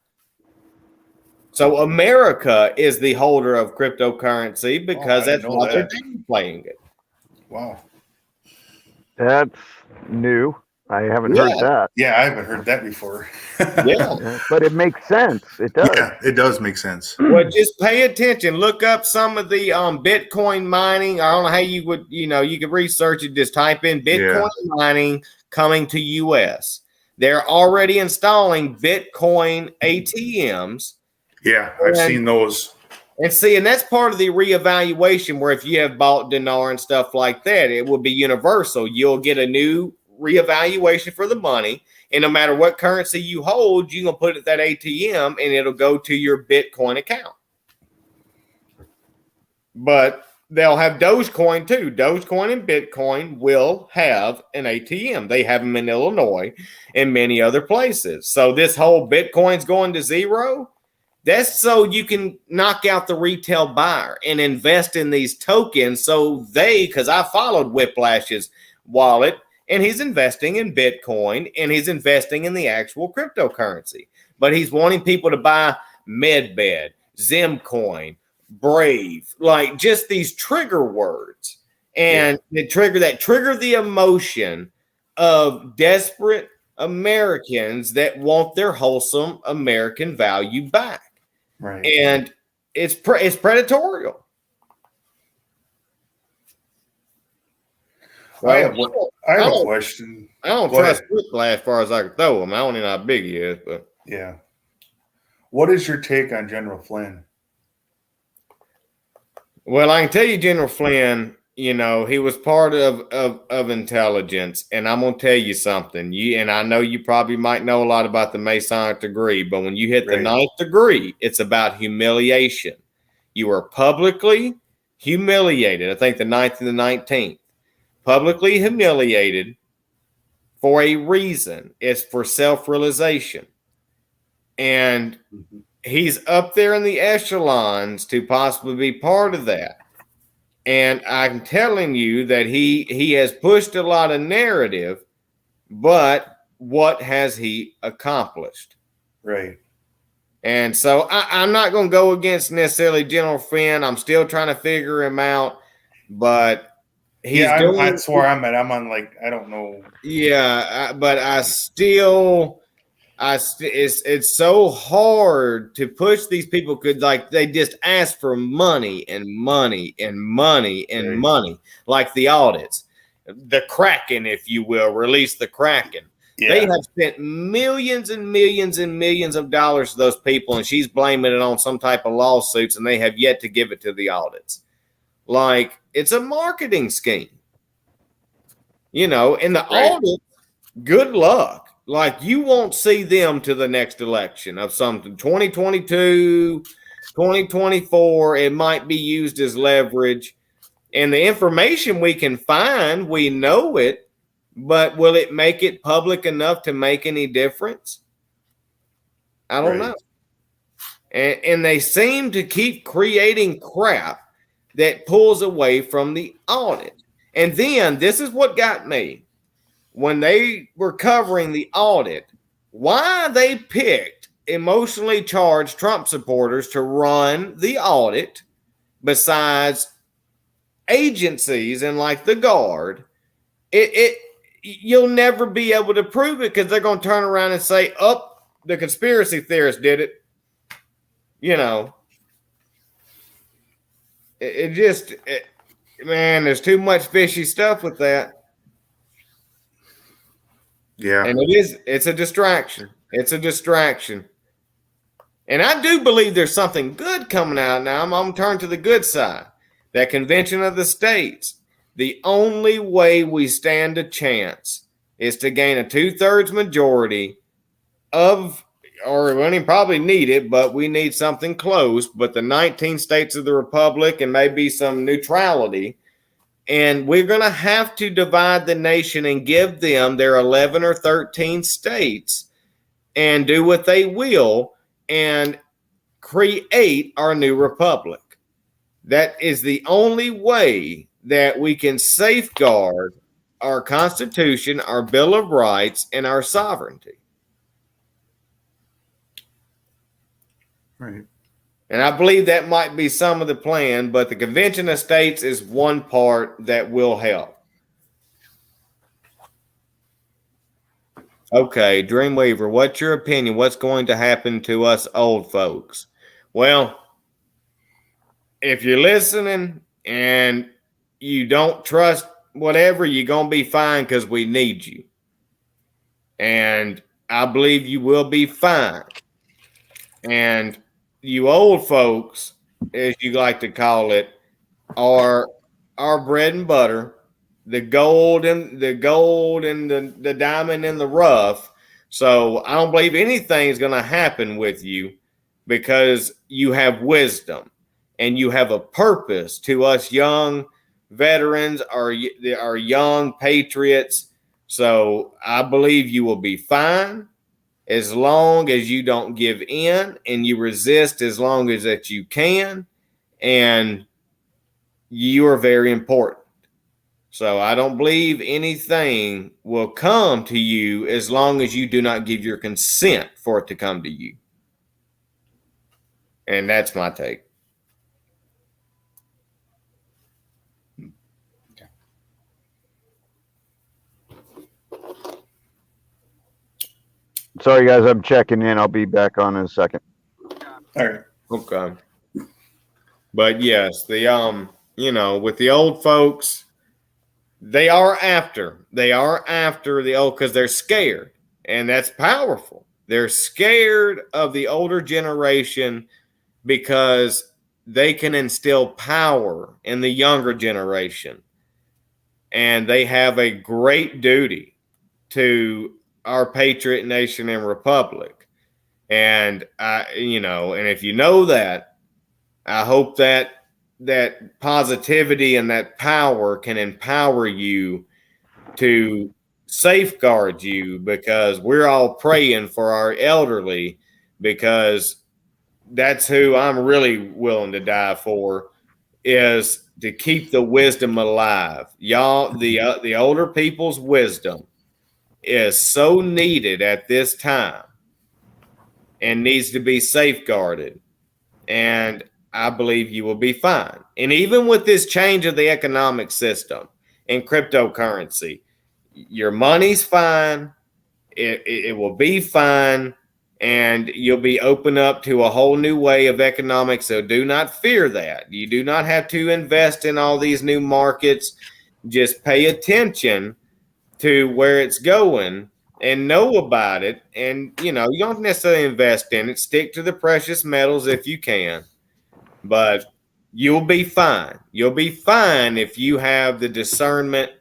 So America is the holder of cryptocurrency because that's why they're playing it. Wow. That's new. I haven't heard that. Yeah, I haven't heard that before. Yeah, but it makes sense. It does. Yeah, it does make sense. Well, just pay attention. Look up some of the Bitcoin mining. I don't know how you would, you could research it. Just type in Bitcoin mining coming to U.S. They're already installing Bitcoin ATMs. Yeah, I've seen those. And that's part of the reevaluation where if you have bought dinar and stuff like that, it will be universal. You'll get a new reevaluation for the money. And no matter what currency you hold, you can put it at that ATM and it'll go to your Bitcoin account. But they'll have Dogecoin too. Dogecoin and Bitcoin will have an ATM. They have them in Illinois and many other places. So this whole Bitcoin's going to zero. That's so you can knock out the retail buyer and invest in these tokens. So because I followed Whiplash's wallet and he's investing in Bitcoin and he's investing in the actual cryptocurrency. But he's wanting people to buy MedBed, Zimcoin, Brave, like just these trigger words. And they trigger the emotion of desperate Americans that want their wholesome American value back. Right. And it's predatorial. I have a question. I don't trust Whiplash as far as I can throw him. I don't even know how big he is, but yeah. What is your take on General Flynn? Well, I can tell you, General Flynn, he was part of intelligence, and I'm gonna tell you something. And I know you probably might know a lot about the Masonic degree, but when you hit the 9th degree, it's about humiliation. You are publicly humiliated. I think the 9th and the 19th. Publicly humiliated for a reason. It's for self-realization. And he's up there in the echelons to possibly be part of that. And I'm telling you that he has pushed a lot of narrative, but what has he accomplished? Right. And so I'm not going to go against necessarily General Finn. I'm still trying to figure him out, but he's doing. That's where I'm at. I'm on I don't know. Yeah, but it's so hard to push these people. Could they just ask for money and money and money and Right. money, like the audits, the Kraken, if you will, release the Kraken. Yeah. They have spent millions and millions and millions of dollars to those people, and she's blaming it on some type of lawsuits, and they have yet to give it to the audits. Like, it's a marketing scheme. And the audit, good luck. Like, you won't see them to the next election of something. 2022, 2024, it might be used as leverage. And the information we can find, we know it. But will it make it public enough to make any difference? I don't know. And they seem to keep creating crap that pulls away from the audit. And then this is what got me. When they were covering the audit, why they picked emotionally charged Trump supporters to run the audit besides agencies and like the Guard, you'll never be able to prove it because they're going to turn around and say, the conspiracy theorist did it. Man, there's too much fishy stuff with that. Yeah. And it's a distraction. It's a distraction. And I do believe there's something good coming out now. I'm going to turn to the good side. That convention of the states. The only way we stand a chance is to gain a 2/3 majority or we don't probably need it, but we need something close. But the 19 states of the Republic and maybe some neutrality. And we're going to have to divide the nation and give them their 11 or 13 states and do what they will and create our new republic. That is the only way that we can safeguard our Constitution, our Bill of Rights, and our sovereignty. Right. And I believe that might be some of the plan, but the Convention of States is one part that will help. Okay, Dreamweaver, what's your opinion? What's going to happen to us old folks? Well, if you're listening and you don't trust whatever, you're going to be fine because we need you. And I believe you will be fine. And you old folks, as you like to call it, are our bread and butter, the gold and the diamond in the rough. So I don't believe anything's going to happen with you because you have wisdom and you have a purpose. To us young veterans, our young patriots. So I believe you will be fine as long as you don't give in and you resist as long as that you can. And you are very important. So I don't believe anything will come to you as long as you do not give your consent for it to come to you. And that's my take. Sorry, guys, I'm checking in. I'll be back on in a second. All right. Okay. But yes, with the old folks, they are after the old because they're scared, and that's powerful. They're scared of the older generation because they can instill power in the younger generation, and they have a great duty to our patriot nation and republic. And and if you know that, I hope that positivity and that power can empower you to safeguard you, because we're all praying for our elderly, because that's who I'm really willing to die for, is to keep the wisdom alive. Y'all, the older people's wisdom is so needed at this time and needs to be safeguarded. And I believe you will be fine. And even with this change of the economic system and cryptocurrency, your money's fine. It will be fine. And you'll be open up to a whole new way of economics. So do not fear that. You do not have to invest in all these new markets. Just pay attention to where it's going and know about it. And, you don't necessarily invest in it. Stick to the precious metals if you can. But you'll be fine. You'll be fine if you have the discernment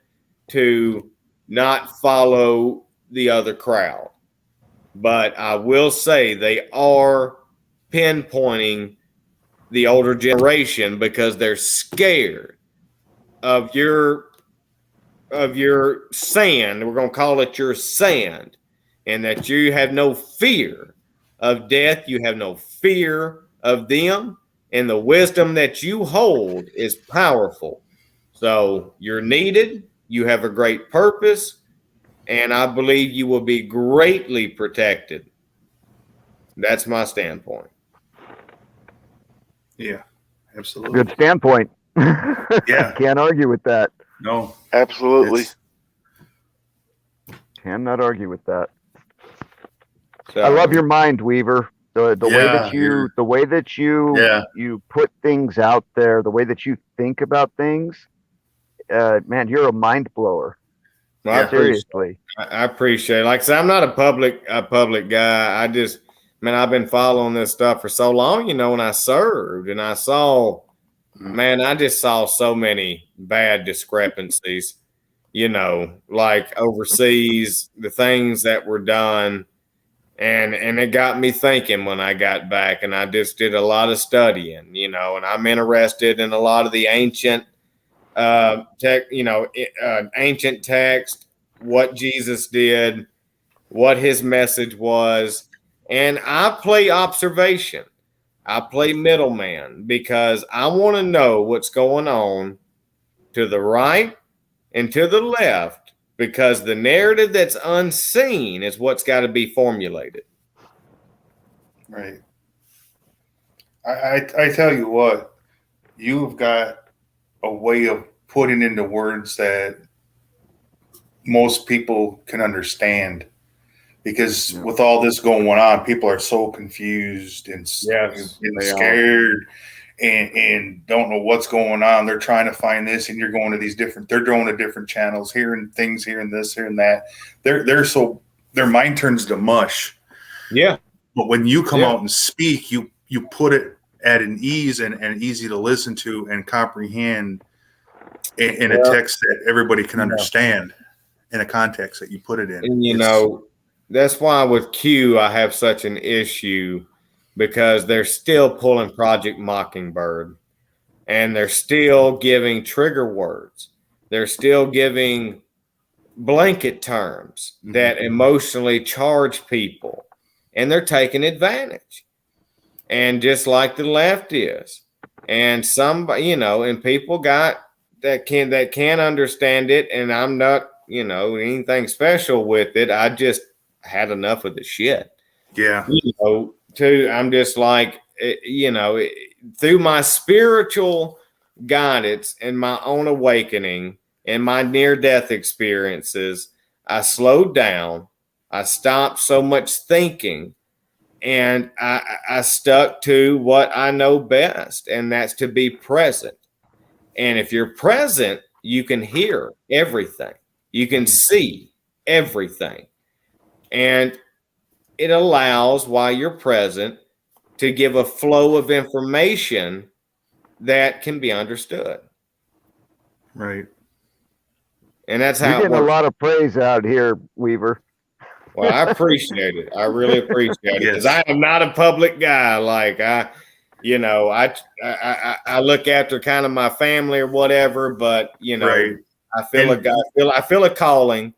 to not follow the other crowd. But I will say they are pinpointing the older generation because they're scared of your sand. We're going to call it your sand, and that you have no fear of death. You have no fear of them, and the wisdom that you hold is powerful. So you're needed. You have a great purpose. And I believe you will be greatly protected. That's my standpoint. Yeah, absolutely. Good standpoint. Yeah. Can't argue with that. No, Absolutely. Cannot argue with that. So, I love your mind, Weaver. The way Yeah, that you Yeah. you put things out there, the way that you think about things, man, you're a mind blower. I Seriously. appreciate it. Like I said, I'm not a public guy. I've been following this stuff for so long, when I served, and I just saw so many bad discrepancies, like overseas, the things that were done. And it got me thinking when I got back, and I just did a lot of studying, and I'm interested in a lot of the ancient ancient text, what Jesus did, what his message was. And I play observation. I play middleman because I want to know what's going on to the right and to the left, because the narrative that's unseen is what's got to be formulated. right. I tell you what, you've got a way of putting into words that most people can understand, because with all this going on, people are so confused and scared and don't know what's going on. They're trying to find this, and you're going to they're going to different channels, hearing things, hearing this, hearing that. Their mind turns to mush. Yeah. But when you come out and speak, you put it at an ease and easy to listen to and comprehend in a text that everybody can understand, in a context that you put it in. And that's why with Q I have such an issue, because they're still pulling Project Mockingbird, and they're still giving trigger words. They're still giving blanket terms that emotionally charge people, and they're taking advantage. And just like the left is, and somebody, and people got that can understand it, and I'm not, anything special with it. I just had enough of the shit. Yeah. I'm just like, through my spiritual guidance and my own awakening and my near-death experiences, I slowed down. I stopped so much thinking, and I stuck to what I know best, and that's to be present. And if you're present, you can hear everything. You can see everything. And it allows, while you're present, to give a flow of information that can be understood. Right. And that's how You're it getting a works. lot of praise out here, Weaver. Well, I appreciate it. I really appreciate it, because I am not a public guy. Like I look after kind of my family or whatever, but I feel a calling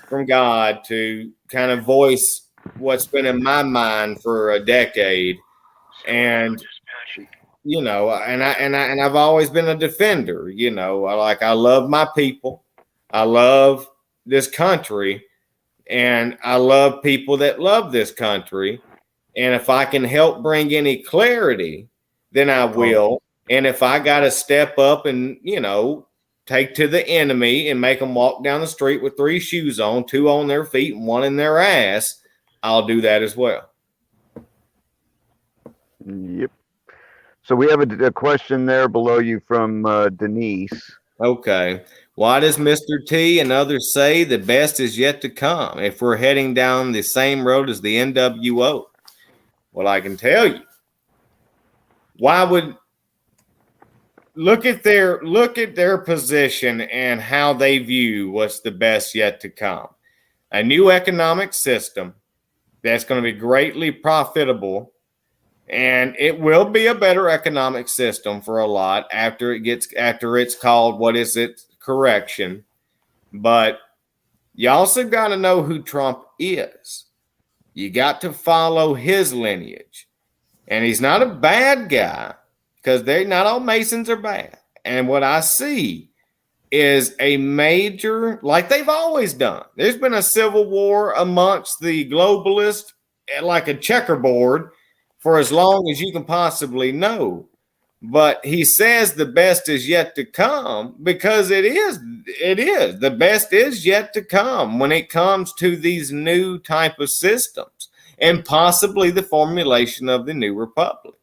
from God to kind of voice what's been in my mind for a decade. And I've always been a defender. I love my people, I love this country, and I love people that love this country. And if I can help bring any clarity, then I will. And if I got to step up and, take to the enemy and make them walk down the street with 3 shoes on, 2 on their feet and 1 in their ass, I'll do that as well. Yep. So we have a question there below you from Denise. Okay. Why does Mr. T and others say the best is yet to come if we're heading down the same road as the NWO? Well, I can tell you. Why would look at their position and how they view what's the best yet to come. A new economic system that's going to be greatly profitable, and it will be a better economic system for a lot after it's called, what is it, correction. But you also got to know who Trump is. You got to follow his lineage. And he's not a bad guy, because not all Masons are bad. And what I see is a major, like they've always done. There's been a civil war amongst the globalists, like a checkerboard, for as long as you can possibly know. But he says the best is yet to come, because it is. The best is yet to come when it comes to these new type of systems and possibly the formulation of the new republic.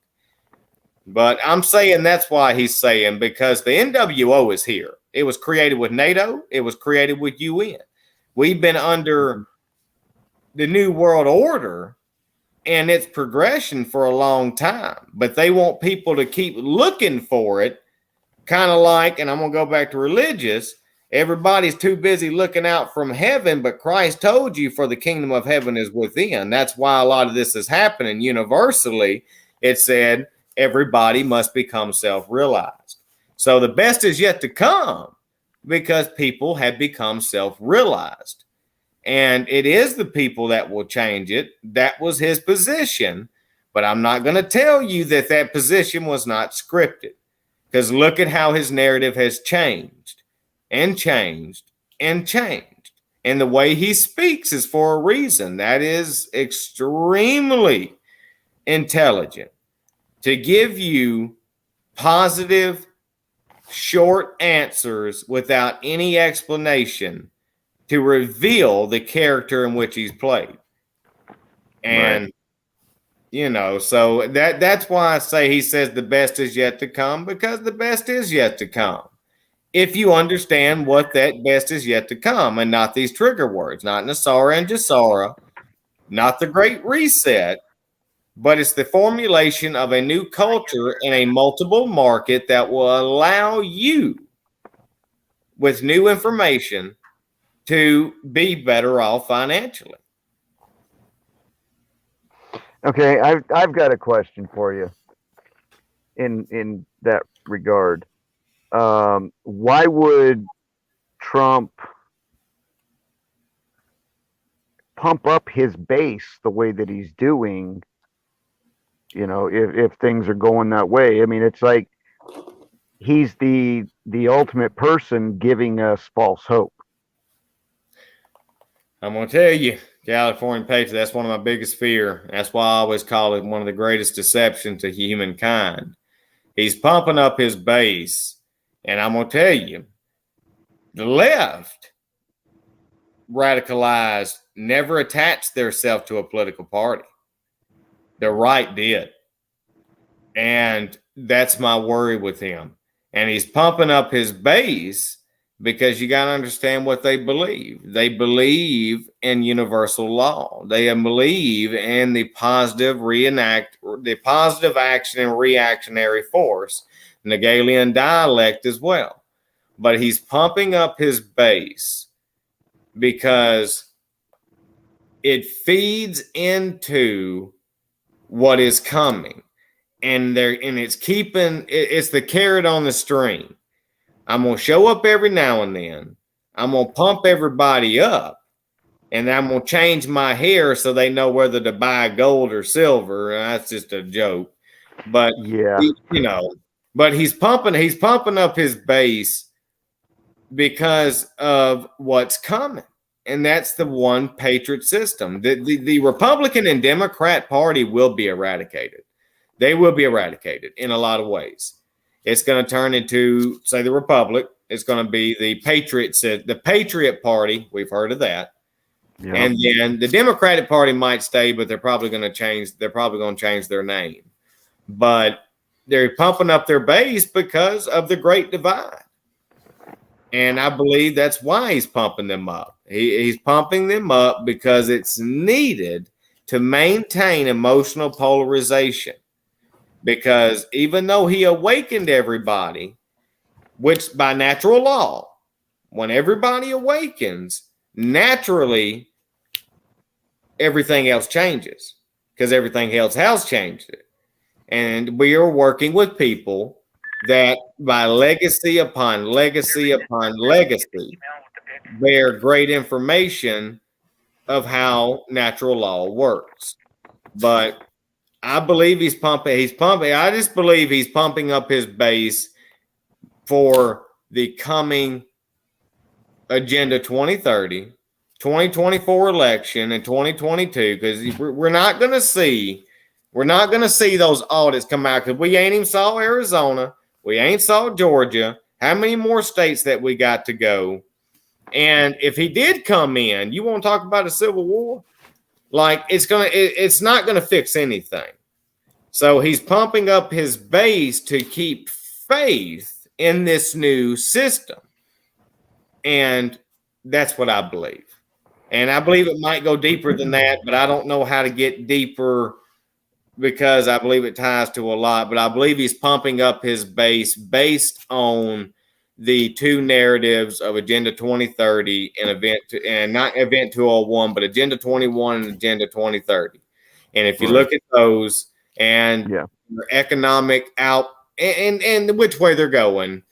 But I'm saying that's why he's saying, because the NWO is here. It was created with NATO. It was created with UN. We've been under the New World Order and its progression for a long time. But they want people to keep looking for it, kind of like, and I'm going to go back to religious, everybody's too busy looking out from heaven, but Christ told you, for the kingdom of heaven is within. That's why a lot of this is happening universally. It said, everybody must become self-realized. So the best is yet to come, because people have become self-realized. And it is the people that will change it. That was his position. But I'm not going to tell you that position was not scripted. Because look at how his narrative has changed and changed and changed. And the way he speaks is for a reason. That is extremely intelligent. To give you positive, short answers without any explanation to reveal the character in which he's played. And, right. So that's why I say he says the best is yet to come, because the best is yet to come. If you understand what that best is yet to come, and not these trigger words, not Nasara and Jasara, not the Great Reset, but it's the formulation of a new culture in a multiple market that will allow you, with new information, to be better off financially. Okay, I've got a question for you in that regard. Why would Trump pump up his base the way that he's doing? If things are going that way, I mean, it's like he's the ultimate person giving us false hope. I'm going to tell you, California Patriot, that's one of my biggest fear. That's why I always call it one of the greatest deceptions to humankind. He's pumping up his base, and I'm going to tell you, the left, radicalized, never attached themselves to a political party. The right did. And that's my worry with him. And he's pumping up his base because you got to understand what they believe. They believe in universal law. They believe in the positive action and reactionary force, and the Hegelian dialect as well. But he's pumping up his base because it feeds into what is coming. And it's the carrot on the string. I'm going to show up every now and then. I'm going to pump everybody up. And I'm going to change my hair so they know whether to buy gold or silver. That's just a joke. But Yeah. but he's pumping up his base because of what's coming. And that's the one patriot system. The Republican and Democrat Party will be eradicated. They will be eradicated in a lot of ways. It's going to turn into, say, the Republic. It's going to be the Patriot Party. We've heard of that. Yeah. And then the Democratic Party might stay, but they're probably going to change. They're probably going to change their name. But they're pumping up their base because of the Great Divide. And I believe that's why he's pumping them up. He's pumping them up because it's needed to maintain emotional polarization. Because even though he awakened everybody, which by natural law, when everybody awakens, naturally everything else changes because everything else has changed it. And we are working with people that by legacy upon legacy upon legacy bear great information of how natural law works. But I believe he's pumping. I just believe he's pumping up his base for the coming Agenda 2030, 2024 election, and 2022, because we're not going to see those audits come out, because we ain't even saw Arizona. We ain't saw Georgia. How many more states that we got to go? And if he did come in, you want to talk about a civil war? Like, it's not going to fix anything. So he's pumping up his base to keep faith in this new system. And that's what I believe. And I believe it might go deeper than that, but I don't know how to get deeper because I believe it ties to a lot. But I believe he's pumping up his base based on the two narratives of Agenda 2030 and not Event 201, but Agenda 21 and Agenda 2030. And if you look at those and economic out and which way they're going,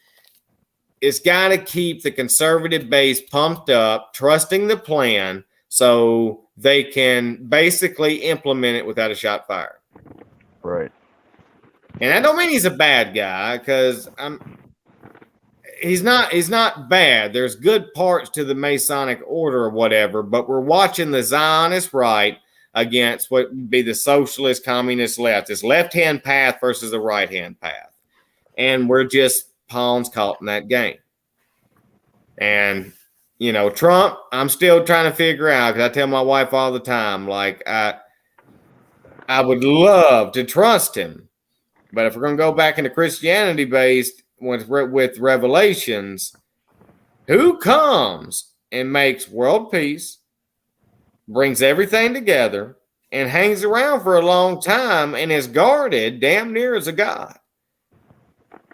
it's got to keep the conservative base pumped up, trusting the plan so they can basically implement it without a shot fired. Right. And I don't mean he's a bad guy, because he's not bad. There's good parts to the Masonic order or whatever, but we're watching the Zionist right against what would be the socialist communist left. This left-hand path versus the right-hand path. And we're just pawns caught in that game. And, Trump, I'm still trying to figure out, because I tell my wife all the time, like, I would love to trust him. But if we're going to go back into Christianity based with Revelations, who comes and makes world peace, brings everything together, and hangs around for a long time and is guarded damn near as a god?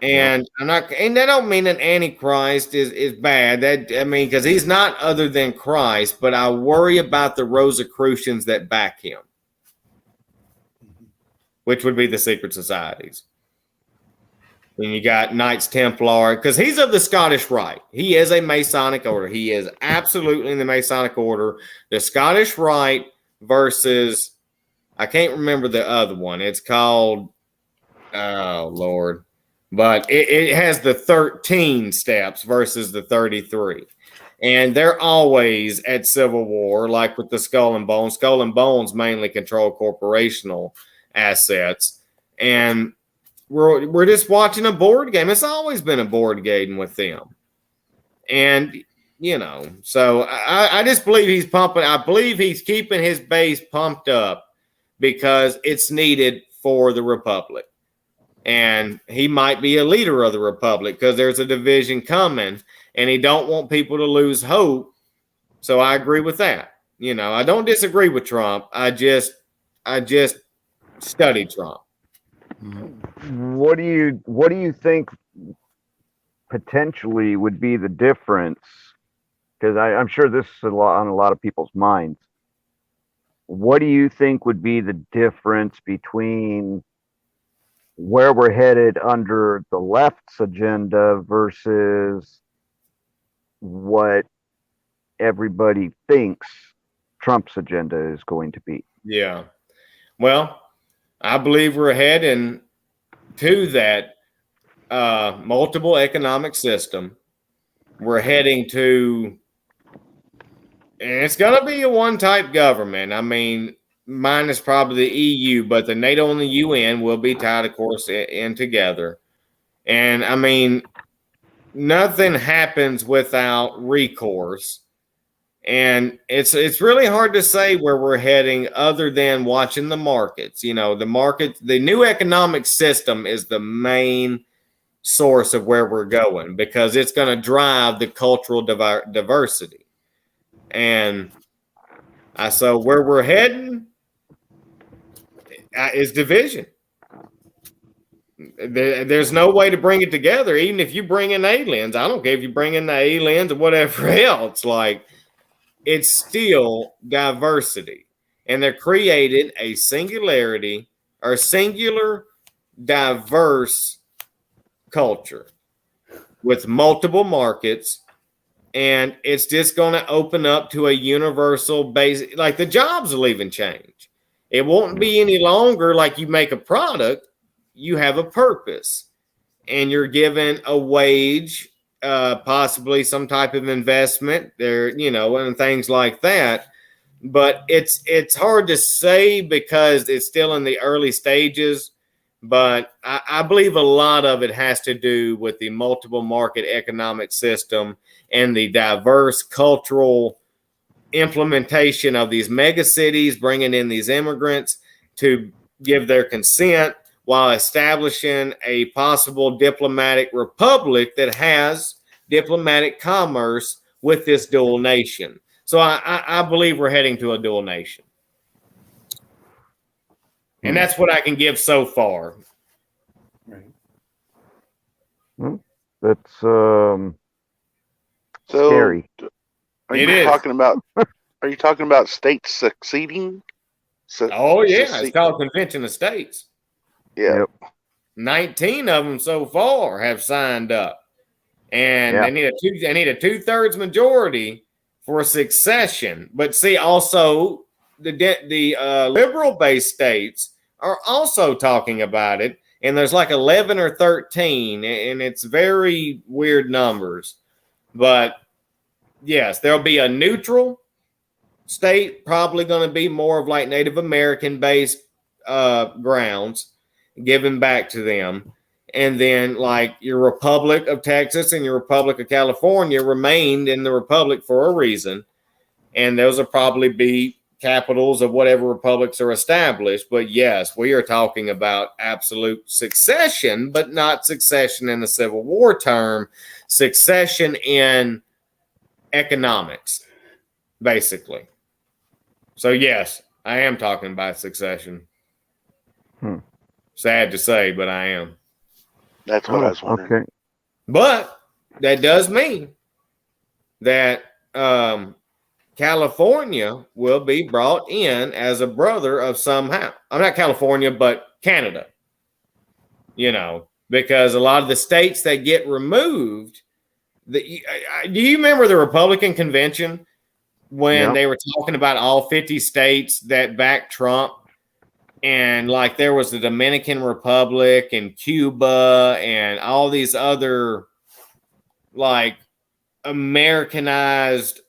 And and that don't mean an antichrist is bad. Because he's not other than Christ, but I worry about the Rosicrucians that back him, which would be the secret societies. And you got Knights Templar, because he's of the Scottish Rite. He is a Masonic order. He is absolutely in the Masonic order. The Scottish Rite versus, I can't remember the other one. It's called, oh, Lord. But it has the 13 steps versus the 33. And they're always at civil war, like with the Skull and Bones. Skull and Bones mainly control corporational assets. And we're just watching a board game. It's always been a board game with them. And, so I just believe he's pumping. I believe he's keeping his base pumped up because it's needed for the Republic. And he might be a leader of the Republic because there's a division coming and he don't want people to lose hope. So I agree with that. I don't disagree with Trump. I just study Trump. What do you think potentially would be the difference? Because I'm sure this is on a lot of people's minds. What do you think would be the difference between where we're headed under the left's agenda versus what everybody thinks Trump's agenda is going to be? Yeah. Well, I believe we're heading to that multiple economic system. We're heading to, and it's going to be a one type government. I mean, minus probably the EU, but the NATO and the UN will be tied, of course, in together. And I mean, nothing happens without recourse. And it's really hard to say where we're heading other than watching the markets. You know, the new economic system is the main source of where we're going because it's going to drive the cultural diversity. And so where we're heading is division. There's no way to bring it together. Even if you bring in aliens, I don't care if you bring in the aliens or whatever else, like it's still diversity. And they're creating a singularity or singular diverse culture with multiple markets. And it's just going to open up to a universal base. Like the jobs will even change. It won't be any longer like you make a product. You have a purpose and you're given a wage, possibly some type of investment there, you know, and things like that. But it's hard to say because it's still in the early stages. But I believe a lot of it has to do with the multiple market economic system and the diverse cultural implementation of these mega cities, bringing in these immigrants to give their consent while establishing a possible diplomatic republic that has diplomatic commerce with this dual nation. So I believe we're heading to a dual nation. And that's what I can give so far. Right. That's So scary. Are you talking about states succeeding? Oh yeah, it's called Convention of States. Yeah. Yep. 19 of them so far have signed up, and Yeah. they need a 2/3 majority for succession. But see, also the liberal-based states are also talking about it, and there's like 11 or 13, and it's very weird numbers. But yes, there'll be a neutral state, probably going to be more of like Native American-based grounds given back to them. And then like your Republic of Texas and your Republic of California remained in the Republic for a reason. And those will probably be capitals of whatever republics are established. But yes, we are talking about absolute succession, but not succession in the Civil War term, succession in economics, basically. So yes, I am talking about succession. Sad to say, but I am. That's what I was wondering. Okay. But that does mean that California will be brought in as a brother of somehow. I'm not California, but Canada. You know, because a lot of the states that get removed. Do you remember the Republican convention when they were talking about all 50 states that backed Trump? And like there was the Dominican Republic and Cuba and all these other like Americanized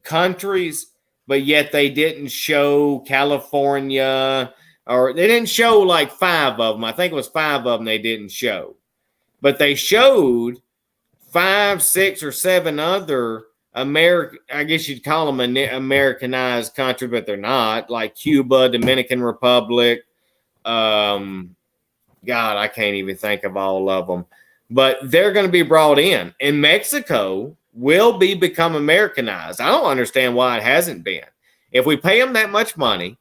countries, but yet they didn't show California, or they didn't show like 5 of them. I think it was 5 of them they didn't show, but they showed 5, 6, or 7 other I guess you'd call them an Americanized country, but they're not, like Cuba, Dominican Republic. God, I can't even think of all of them, but they're going to be brought in. And Mexico will become Americanized. I don't understand why it hasn't been. If we pay them that much money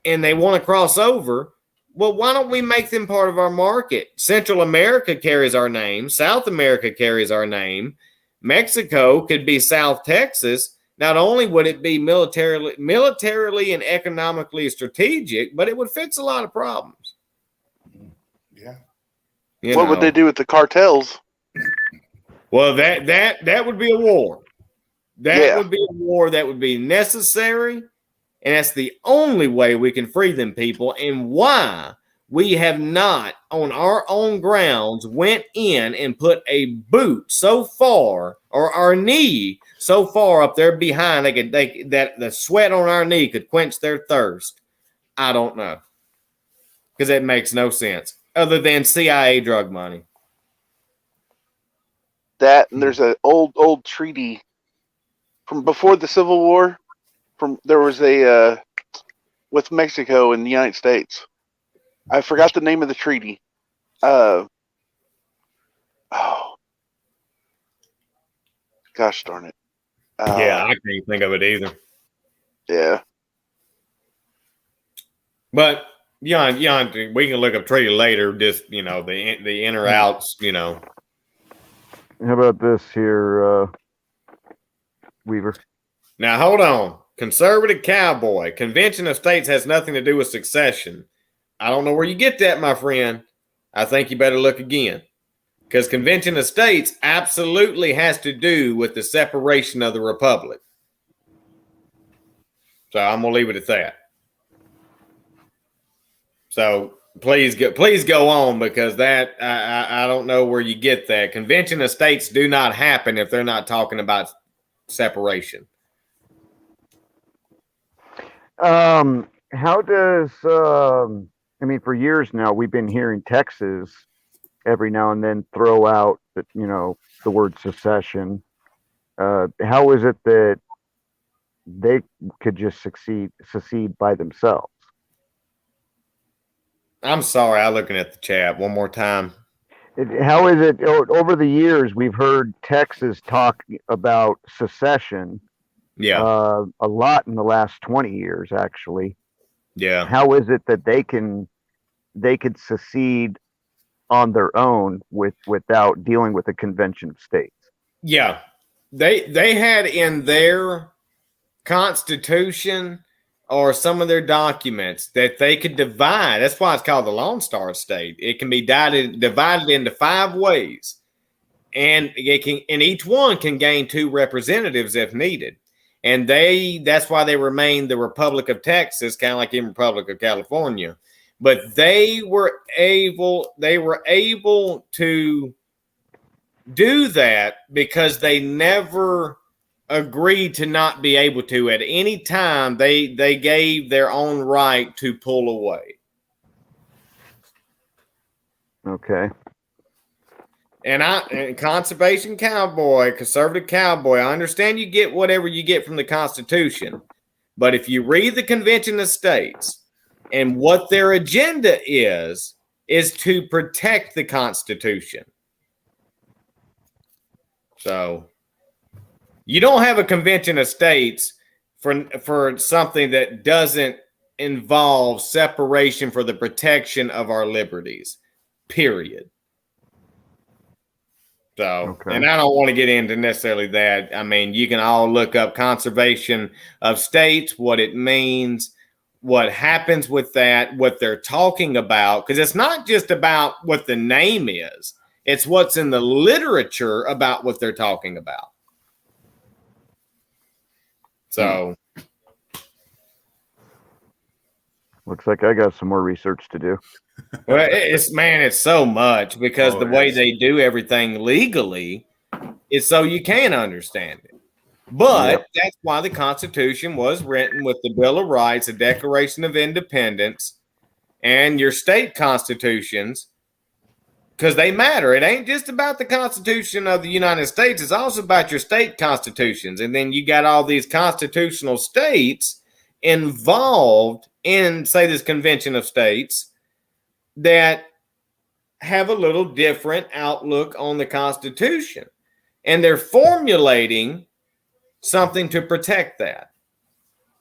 and they want to cross over, well, why don't we make them part of our market? Central America carries our name. South America carries our name. Mexico could be South Texas. Not only would it be militarily and economically strategic, but it would fix a lot of problems. Yeah. What would they do with the cartels? Well, that would be a war. That would be a war that would be necessary, and that's the only way we can free them people. And why we have not, on our own grounds, went in and put a boot so far, or our knee so far up there behind that the sweat on our knee could quench their thirst. I don't know, because it makes no sense other than CIA drug money. That, and there's an old treaty from before the Civil War. There was a with Mexico and the United States. I forgot the name of the treaty. Oh, gosh darn it. Yeah, I can't think of it either. Yeah. But yeah, we can look up treaty later. Just the in or outs. How about this here, Weaver? Now hold on. Conservative cowboy. Convention of states has nothing to do with succession. I don't know where you get that, my friend. I think you better look again. Because Convention of States absolutely has to do with the separation of the republic. So I'm going to leave it at that. So please go on, because that I don't know where you get that. Convention of States do not happen if they're not talking about separation. How does for years now we've been hearing Texas every now and then throw out the word secession. How is it that they could just secede by themselves? I'm sorry, I'm looking at the chat one more time. How is it over the years we've heard Texas talk about secession? Yeah, a lot in the last 20 years, actually. Yeah. How is it that they could secede on their own without dealing with the Convention of States? Yeah. They had in their Constitution or some of their documents that they could divide. That's why it's called the Lone Star State. It can be divided into 5 ways, and each one can gain 2 representatives if needed. And that's why they remain the Republic of Texas, kind of like the Republic of California. But they were able to do that because they never agreed to not be able to. At any time, they gave their own right to pull away. Okay. And conservation cowboy, conservative cowboy, I understand you get whatever you get from the Constitution. But if you read the Convention of States and what their agenda is to protect the Constitution. So you don't have a Convention of States for something that doesn't involve separation for the protection of our liberties, period. So, okay. And I don't want to get into necessarily that. I mean, you can all look up conservation of states, what it means, what happens with that, what they're talking about, because it's not just about what the name is. It's what's in the literature about what they're talking about. So. Looks like I got some more research to do. Well, it's so much because the way they do everything legally is so you can understand it. But that's why the Constitution was written with the Bill of Rights, the Declaration of Independence, and your state constitutions, because they matter. It ain't just about the Constitution of the United States. It's also about your state constitutions. And then you got all these constitutional states involved in, say, this Convention of States that have a little different outlook on the Constitution. And they're formulating something to protect that.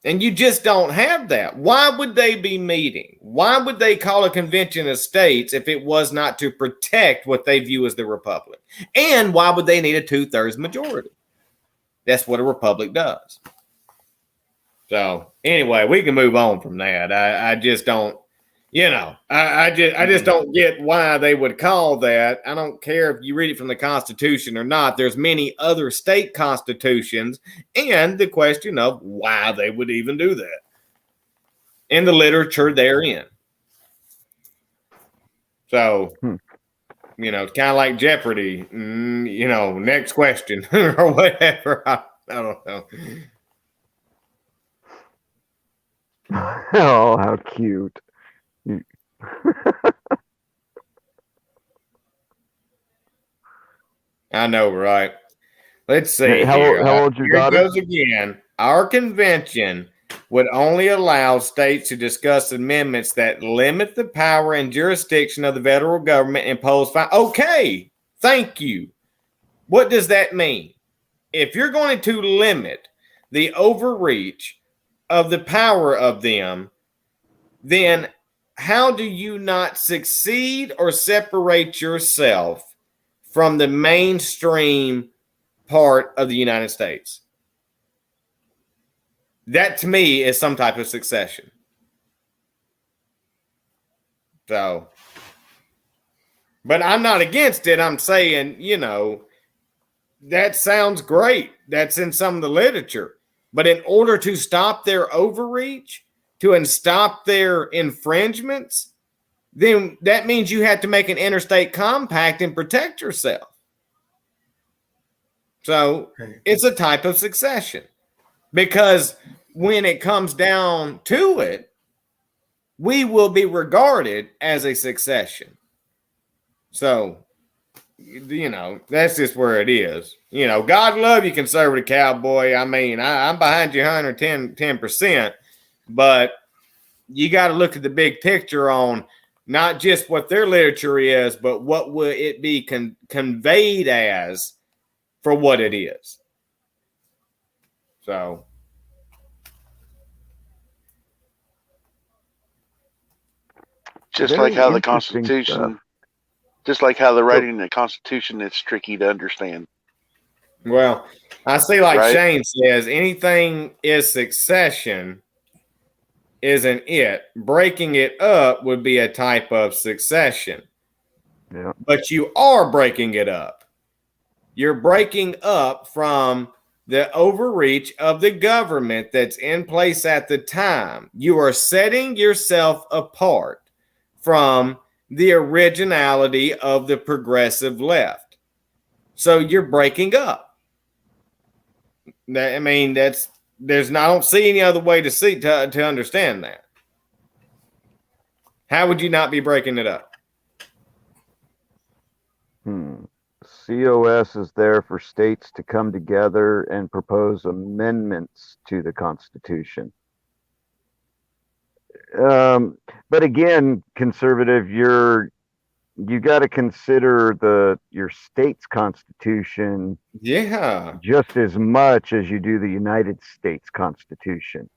And you just don't have that. Why would they be meeting? Why would they call a Convention of States if it was not to protect what they view as the Republic? And why would they need a 2/3 majority? That's what a Republic does. So anyway, we can move on from that. I just don't, I just don't get why they would call that. I don't care if you read it from the Constitution or not. There's many other state constitutions, and the question of why they would even do that in the literature therein. So, Hmm. it's kind of like Jeopardy. Next question or whatever. I don't know. Oh, how cute. I know, right? Let's see How here. old's your Here it daughter? goes again. Our convention would only allow states to discuss amendments that limit the power and jurisdiction of the federal government and impose fine. Okay, thank you. What does that mean? If you're going to limit the overreach of the power of them, then how do you not succeed or separate yourself from the mainstream part of the United States? That to me is some type of succession. So, but I'm not against it. I'm saying, that sounds great. That's in some of the literature. But in order to stop their overreach, to stop their infringements, then that means you have to make an interstate compact and protect yourself. So it's a type of succession. Because when it comes down to it, we will be regarded as a succession. So, that's just where it is. God love you, conservative cowboy. I mean, I'm behind you 110%, but you got to look at the big picture on not just what their literature is, but what will it be conveyed as for what it is. So, Just Very like how the interesting Constitution, stuff. just like how the writing of the Constitution is tricky to understand. well, I see, like Right? Shane says, anything is succession isn't it. Breaking it up would be a type of succession. Yeah. But you are breaking it up. You're breaking up from the overreach of the government that's in place at the time. You are setting yourself apart from the originality of the progressive left. So you're breaking up. I mean, I don't see any other way to understand that. How would you not be breaking it up? COS is there for states to come together and propose amendments to the Constitution. But again, conservative, you got to consider your state's constitution Yeah. just as much as you do the United States Constitution.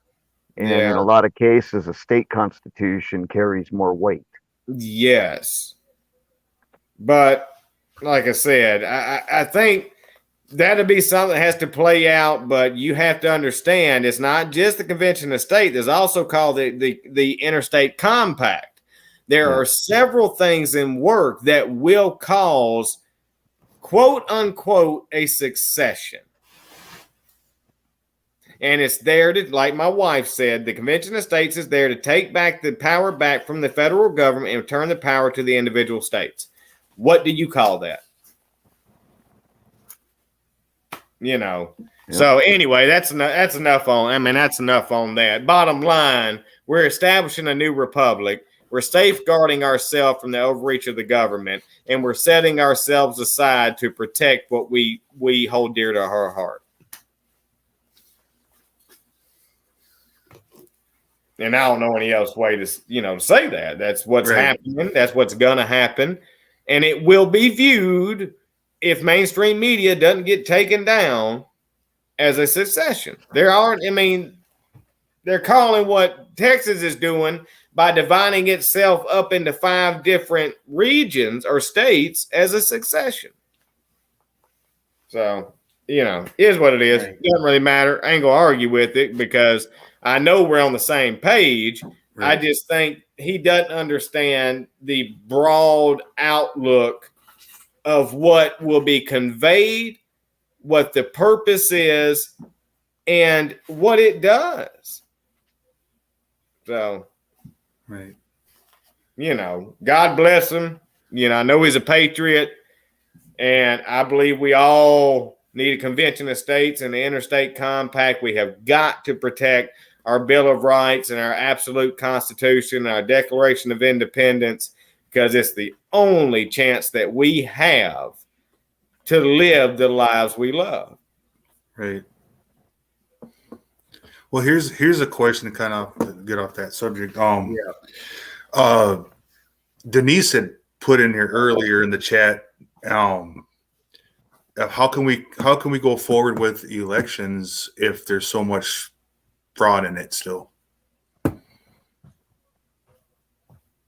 And in Yeah. a lot of cases, a state constitution carries more weight. Yes. But like I said, I think that'll be something that has to play out, but you have to understand it's not just the Convention of State. There's also called the Interstate Compact. There are several things in work that will cause, quote unquote, a succession. And it's there to, like my wife said, the Convention of States is there to take back the power back from the federal government and return the power to the individual states. What do you call that? So anyway, that's enough on that. Bottom line, we're establishing a new republic. We're safeguarding ourselves from the overreach of the government, and we're setting ourselves aside to protect what we hold dear to our heart. And I don't know any else way to say that. That's what's happening. That's what's going to happen. And it will be viewed, if mainstream media doesn't get taken down, as a secession. They're calling what Texas is doing by dividing itself up into 5 different regions or states as a secession. So, is what it is. Right. It doesn't really matter. I ain't going to argue with it because I know we're on the same page. Right. I just think he doesn't understand the broad outlook of what will be conveyed, what the purpose is, and what it does. So, right. God bless him. I know he's a patriot, and I believe we all need a convention of states and the interstate compact. We have got to protect our Bill of Rights and our absolute Constitution, our Declaration of Independence, because it's the only chance that we have to live the lives we love. Right. Well, here's a question to kind of get off that subject. Denise had put in here earlier in the chat. How can we go forward with elections if there's so much fraud in it still?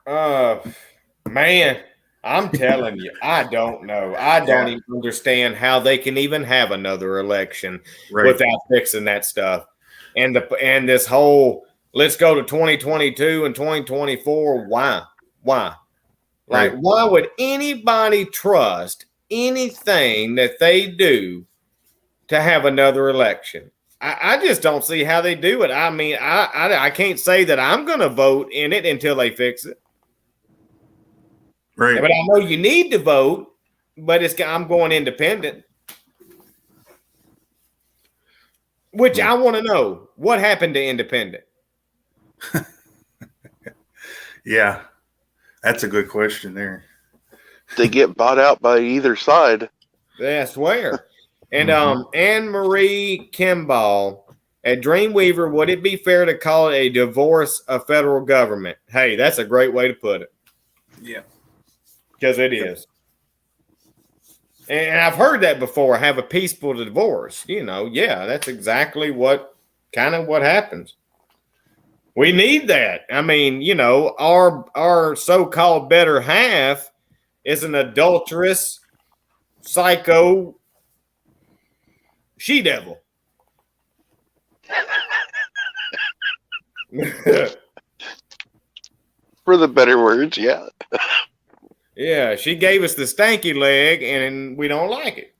Man, I'm telling you, I don't know. I don't even understand how they can even have another election without fixing that stuff. And this whole let's go to 2022 and 2024. Why? Like, why would anybody trust anything that they do to have another election? I just don't see how they do it. I mean, I can't say that I'm going to vote in it until they fix it. Right. But I know you need to vote, but I'm going independent. Which I want to know, what happened to independent? Yeah, that's a good question there. They get bought out by either side. I swear. And Anne Marie Kimball at Dreamweaver, would it be fair to call it a divorce of federal government? Hey, that's a great way to put it. Yeah. Because it is. And I've heard that before, have a peaceful divorce. That's exactly what happens. We need that. I mean, our so-called better half is an adulterous, psycho she-devil. For the better words, yeah. Yeah, she gave us the stanky leg, and we don't like it.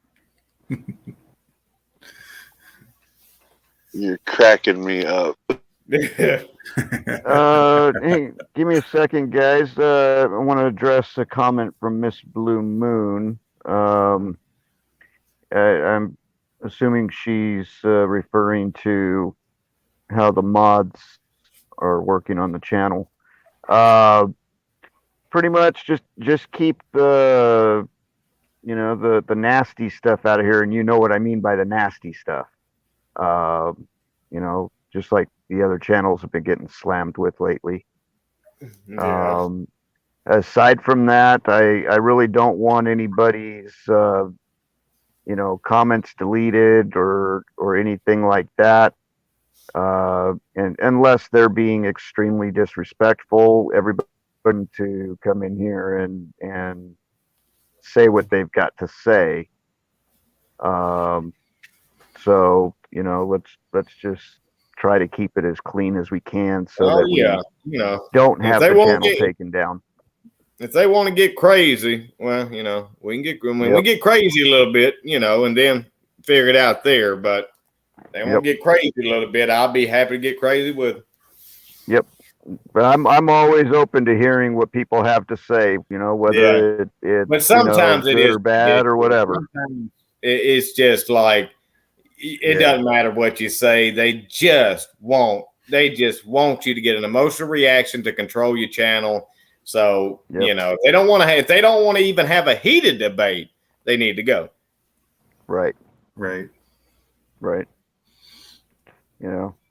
You're cracking me up. Hey, give me a second, guys. I want to address a comment from Miss Blue Moon. I'm assuming she's referring to how the mods are working on the channel. Pretty much just keep the the nasty stuff out of here, and you know what I mean by the nasty stuff. Just like the other channels have been getting slammed with lately. Yeah. Aside from that, I really don't want anybody's comments deleted or anything like that. And unless they're being extremely disrespectful, everybody to come in here and say what they've got to say. So let's just try to keep it as clean as we can so that we don't have the channel taken down. If they want to get crazy, well, we can get crazy a little bit, and then figure it out there. But they want to get crazy a little bit, I'll be happy to get crazy with them. Yep. But I'm always open to hearing what people have to say, whether it's but sometimes good or bad or whatever. It's just like it doesn't matter what you say. They just want you to get an emotional reaction to control your channel. So if they don't want to even have a heated debate, they need to go. Right.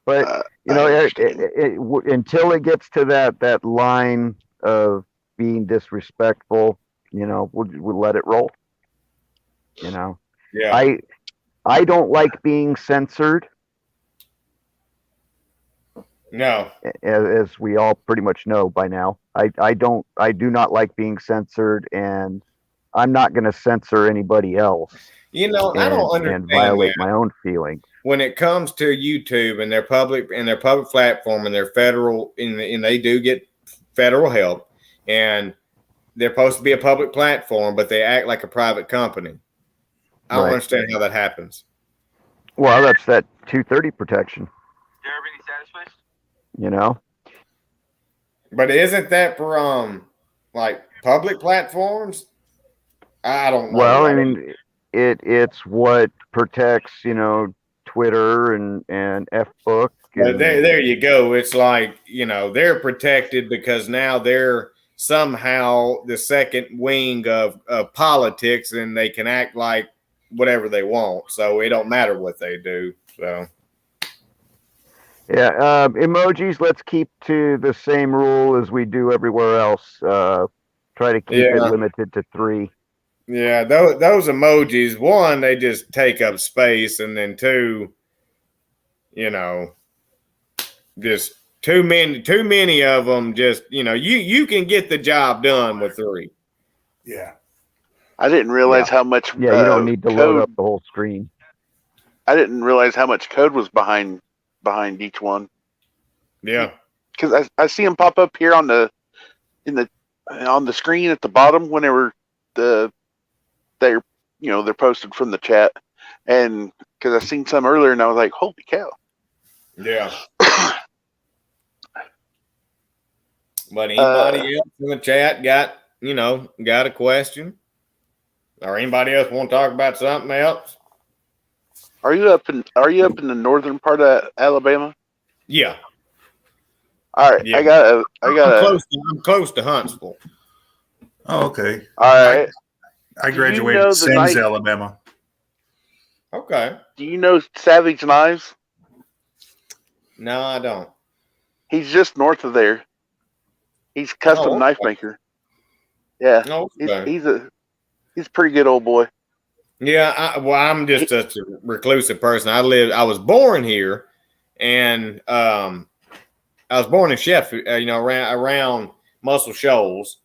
But until it gets to that line of being disrespectful, we'll let it roll. Yeah. I don't like being censored. No. As we all pretty much know by now. I do not like being censored, and I'm not going to censor anybody else. I don't understand and violate my own feelings. When it comes to YouTube and their public platform and their federal and they do get federal help, and they're supposed to be a public platform, but they act like a private company. I don't understand how that happens. Well, that's that 230 protection. Everybody satisfied? But isn't that for like public platforms. I don't know. Well, I mean, it's what protects, Twitter and Fbook But and there you go. It's like, they're protected because now they're somehow the second wing of politics, and they can act like whatever they want. So it don't matter what they do. So yeah, emojis. Let's keep to the same rule as we do everywhere else. Try to keep it yeah, limited to 3. yeah. Those emojis, one, they just take up space, and then two, you know, just too many of them. Just you can get the job done with 3. Yeah. I didn't realize how much Yeah, you don't need to load code. up the whole screen. I didn't realize how much code was behind each one. Yeah. Because I see them pop up here on the screen at the bottom whenever they're posted from the chat, and because I seen some earlier and I was like, holy cow. Yeah. But anybody else in the chat got a question, or anybody else want to talk about something else? Are you up in the northern part of Alabama? Yeah. All right. Yeah. I'm close to Huntsville. Oh, okay. All right. I Do you graduated know in the Sims, night- Alabama. Okay. Do you know Savage Knives? No, I don't. He's just north of there. He's a custom knife maker. Yeah. Okay. He's a pretty good old boy. Yeah, I'm just such a reclusive person. I was born here, and I was born in Sheffield, around Muscle Shoals,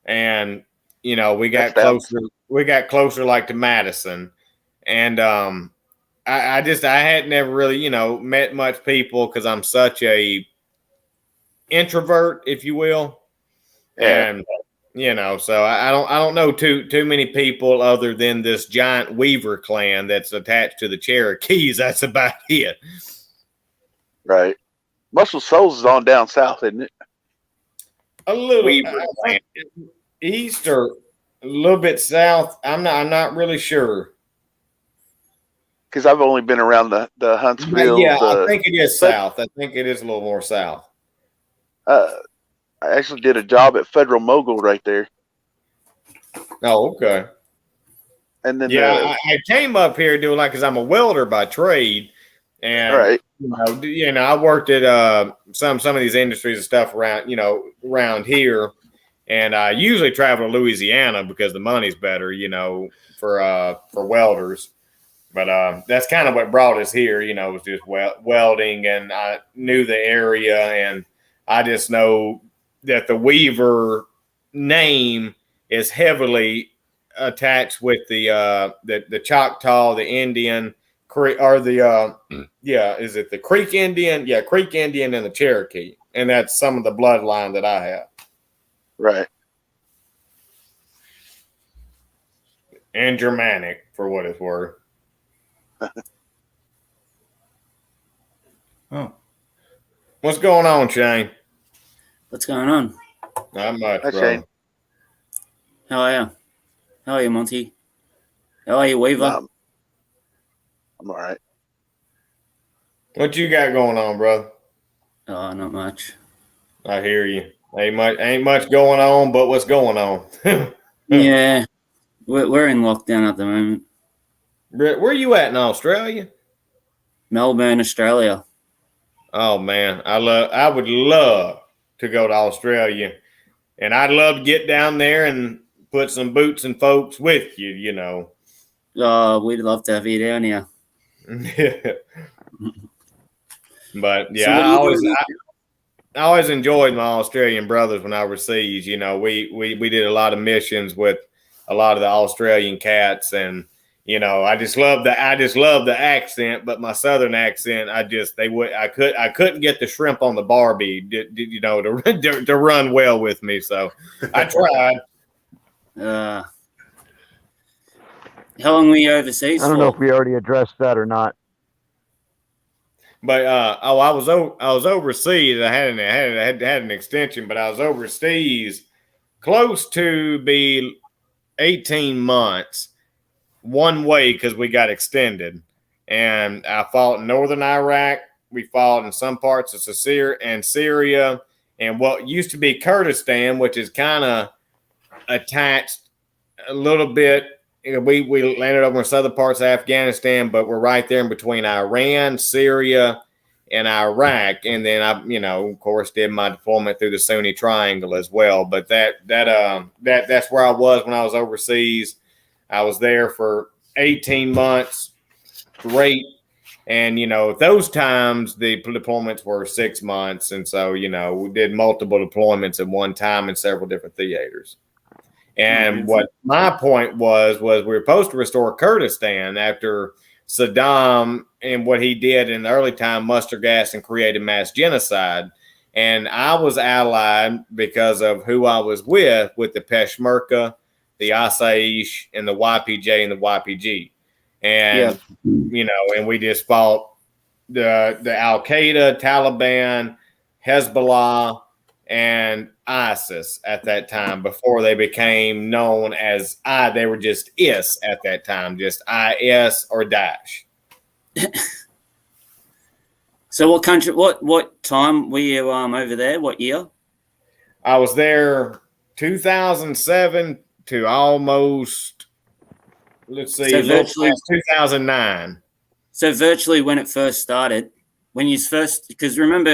and we got closer. We got closer, like, to Madison, and I had never really met much people because I'm such a introvert, if you will, Yeah. and so I don't know too many people other than this giant Weaver clan that's attached to the Cherokees. That's about it. Right. Muscle Souls is on down south, isn't it? A little Weaver clan. east or a little bit south. I'm not really sure. Because I've only been around the Huntsville. Yeah, I think it is south. I think it is a little more south. I actually did a job at Federal Mogul right there. Oh, okay. And then I came up here doing because I'm a welder by trade, and right. I worked at some of these industries and stuff around here, and I usually travel to Louisiana because the money's better, for welders. But that's kind of what brought us here, was just welding, and I knew the area, and I just know that the Weaver name is heavily attached with the Choctaw, the Indian, or the is it the Creek Indian? Yeah, Creek Indian and the Cherokee, and that's some of the bloodline that I have. Right. And Germanic, for what it's worth. Oh. What's going on, Shane? What's going on? Not much, Hi, bro. Shane. How are you? How are you, Monty? How are you, Weaver? I'm all right. What you got going on, bro? Oh, not much. I hear you. Ain't much going on, but what's going on? Yeah, we're in lockdown at the moment. Where you at in Australia? Melbourne, Australia. Oh man, I would love to go to Australia, and I'd love to get down there and put some boots and folks with you. Oh, we'd love to have you down here. But yeah, So I always enjoyed my Australian brothers when I was overseas. We did a lot of missions with a lot of the Australian cats, and I just love the accent, but my southern accent, I couldn't get the shrimp on the Barbie, to run well with me. So I tried. How long were you overseas I don't know if we already addressed that or not. But I was overseas. I had an extension, but I was overseas close to be 18 months one way because we got extended. And I fought in northern Iraq. We fought in some parts of Syria and what used to be Kurdistan, which is kind of attached a little bit. We landed over in southern parts of Afghanistan, but we're right there in between Iran, Syria, and Iraq. And then I, of course, did my deployment through the Sunni Triangle as well. But that's where I was when I was overseas. I was there for 18 months straight. And, those times the deployments were 6 months. And so, we did multiple deployments at one time in several different theaters. And what my point was we were supposed to restore Kurdistan after Saddam and what he did in the early time, muster gas and created mass genocide. And I was allied because of who I was with the Peshmerga, the Asaish, and the YPJ and the YPG. And, and we just fought the Al-Qaeda, Taliban, Hezbollah, and ISIS at that time before they became known as they were just IS at that time, just IS or Daesh. So what country, what time were you over there? What year? I was there 2007 to almost, so virtually 2009. So virtually when it first started. When you first, because remember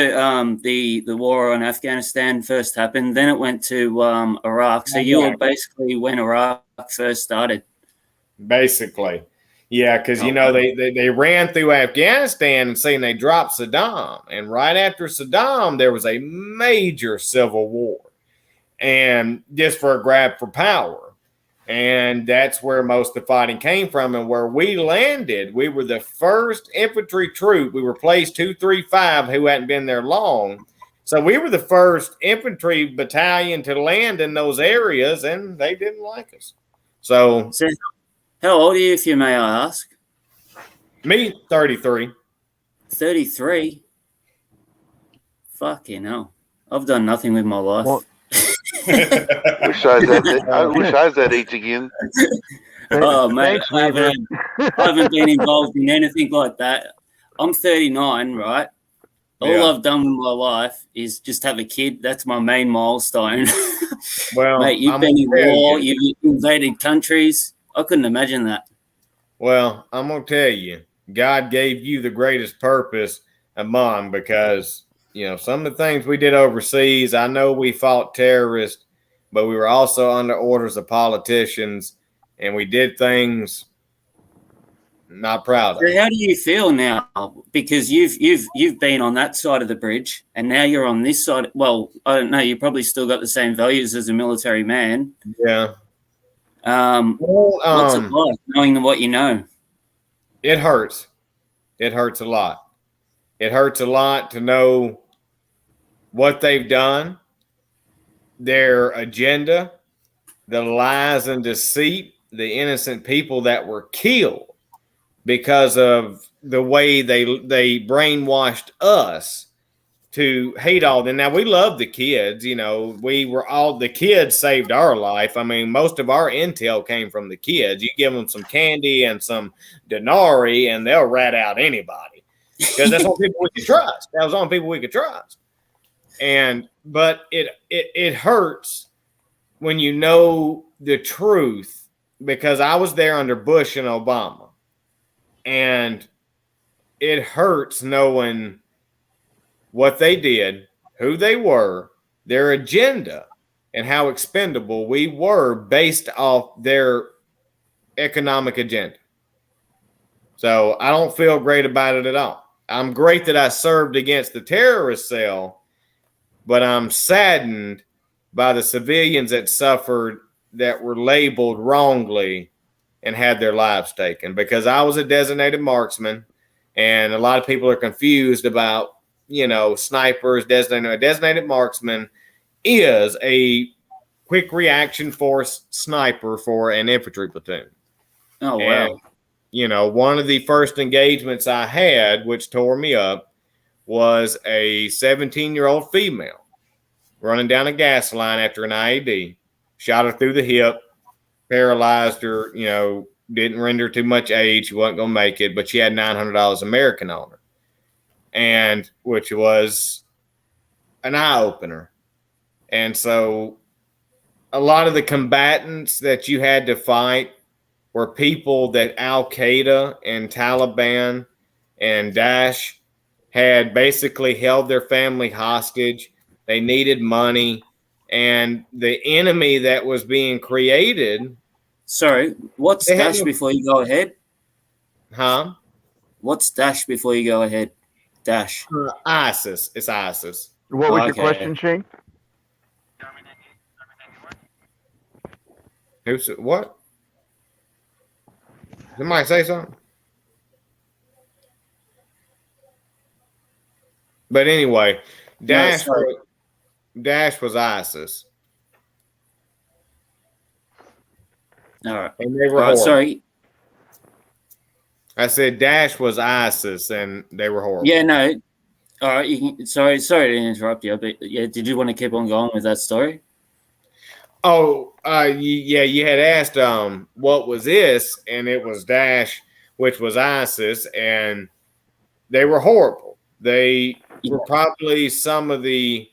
the war on Afghanistan first happened, then it went to Iraq. So you were basically when Iraq first started. Basically, yeah, because they ran through Afghanistan and saying they dropped Saddam, and right after Saddam there was a major civil war, and just for a grab for power. And that's where most of the fighting came from. And where we landed, we were the first infantry troop. We replaced 235 who hadn't been there long. So we were the first infantry battalion to land in those areas, and they didn't like us. So how old are you, if you may I ask? Me, 33. 33? Fucking hell. I've done nothing with my life. Well, I wish I was that age again. Oh, mate, Thanks, I Weaver. haven't been involved in anything like that. I'm 39, right? All I've done with my life is just have a kid. That's my main milestone. Well, mate, you've been in war. You've invaded countries. I couldn't imagine that. Well, I'm going to tell you, God gave you the greatest purpose among because some of the things we did overseas, I know we fought terrorists, but we were also under orders of politicians, and we did things not proud of. So how do you feel now? Because you've been on that side of the bridge, and now you're on this side. Well, I don't know. You probably still got the same values as a military man. Yeah. What's it like knowing what you know? It hurts. It hurts a lot. It hurts a lot to know what they've done, their agenda, the lies and deceit, the innocent people that were killed because of the way they brainwashed us to hate all them. Now, we love the kids. The kids saved our life. I mean, most of our intel came from the kids. You give them some candy and some denarii, and they'll rat out anybody because that's all people we could trust. That was the only people we could trust. But it hurts when you know the truth, because I was there under Bush and Obama, and it hurts knowing what they did, who they were, their agenda, and how expendable we were based off their economic agenda. So I don't feel great about it at all. I'm great that I served against the terrorist cell, but I'm saddened by the civilians that suffered that were labeled wrongly and had their lives taken, because I was a designated marksman, and a lot of people are confused about, snipers. A designated marksman is a quick reaction force sniper for an infantry platoon. Oh, wow. And, one of the first engagements I had, which tore me up, was a 17-year-old female running down a gas line after an IED. shot her through the hip, paralyzed her, didn't render too much aid. She wasn't going to make it, but she had $900 American on her, and which was an eye opener. And so a lot of the combatants that you had to fight were people that Al Qaeda and Taliban and Daesh had basically held their family hostage. They needed money. And the enemy that was being created. Sorry, what's Daesh before you go ahead? Huh? What's Daesh before you go ahead? Daesh. ISIS. It's ISIS. What was your question, Shane? Who's what? Somebody say something? But anyway, Daesh was ISIS. All right. And they were sorry. I said Daesh was ISIS and they were horrible. Yeah, no. All right. Sorry to interrupt you, but yeah, did you want to keep on going with that story? Oh, yeah, you had asked what was this, and it was Daesh, which was ISIS, and they were horrible. They were probably some of the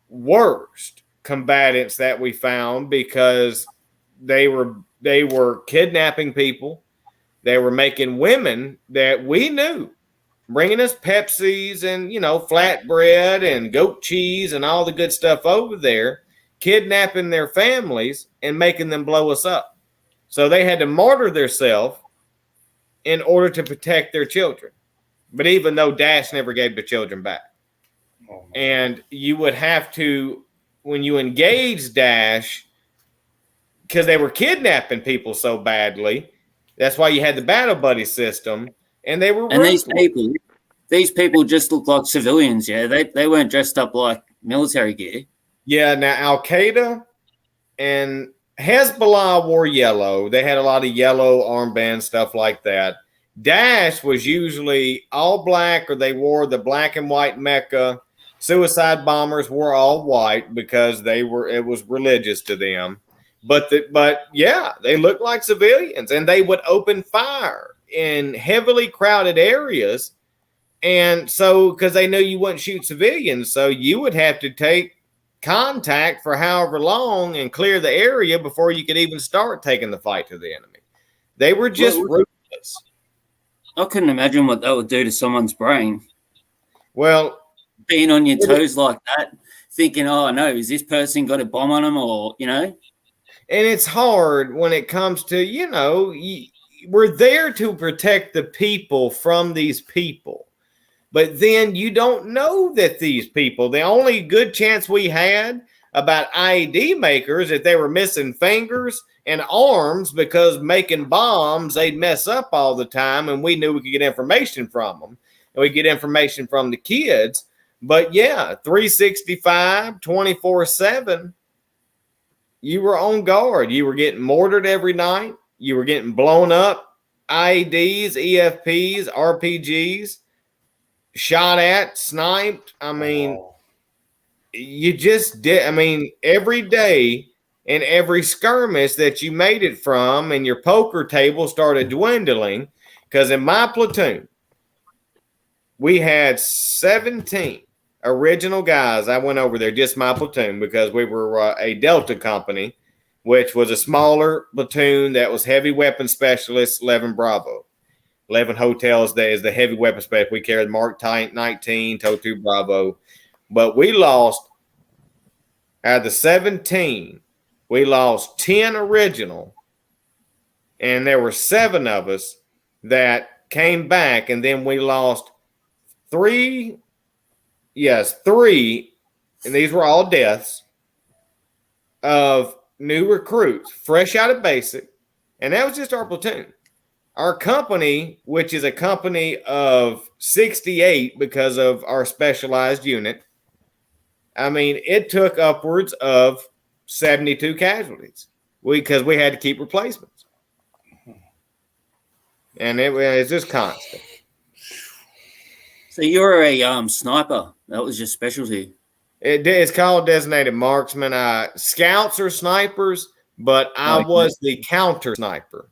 worst combatants that we found because they were kidnapping people. They were making women that we knew, bringing us Pepsis and, flatbread and goat cheese and all the good stuff over there, kidnapping their families and making them blow us up. So they had to martyr themselves in order to protect their children. But even though Daesh never gave the children back. And you would have to, when you engage Daesh, because they were kidnapping people so badly, that's why you had the battle buddy system, and they were. And these people just look like civilians. Yeah, they weren't dressed up like military gear. Yeah. Now Al Qaeda and Hezbollah wore yellow. They had a lot of yellow armbands, stuff like that. Daesh was usually all black, or they wore the black and white Mecca. Suicide bombers were all white because it was religious to them. But yeah, they looked like civilians, and they would open fire in heavily crowded areas. And so, because they knew you wouldn't shoot civilians, so you would have to take contact for however long and clear the area before you could even start taking the fight to the enemy. They were just ruthless. I couldn't imagine what that would do to someone's brain. Well, being on your toes like that, thinking, oh, no, is this person got a bomb on them or, And it's hard when it comes to, we're there to protect the people from these people. But then you don't know that these people, the only good chance we had about IED makers, if they were missing fingers and arms because making bombs, they'd mess up all the time, and we knew we could get information from them. And we get information from the kids. But yeah, 365, 24/7, you were on guard. You were getting mortared every night. You were getting blown up. IEDs, EFPs, RPGs, shot at, sniped. I mean, you just did. I mean, every day and every skirmish that you made it from, and your poker table started dwindling. Because in my platoon, we had 17 original guys. I went over there, just my platoon, because we were a Delta company, which was a smaller platoon that was heavy weapon specialists, 11 Bravo. 11 hotels that is the heavy weapon specialist. We carried Mark 19, TOW Bravo. But we lost, out of the 17, we lost 10 original, and there were 7 of us that came back, and then we lost 3, and these were all deaths of new recruits, fresh out of basic, and that was just our platoon. Our company, which is a company of 68 because of our specialized unit, I mean, it took upwards of 72 casualties because we had to keep replacements. And it's just constant. So you're a sniper. That was your specialty. It's called designated marksman. Scouts are snipers, but I Like- was the counter sniper.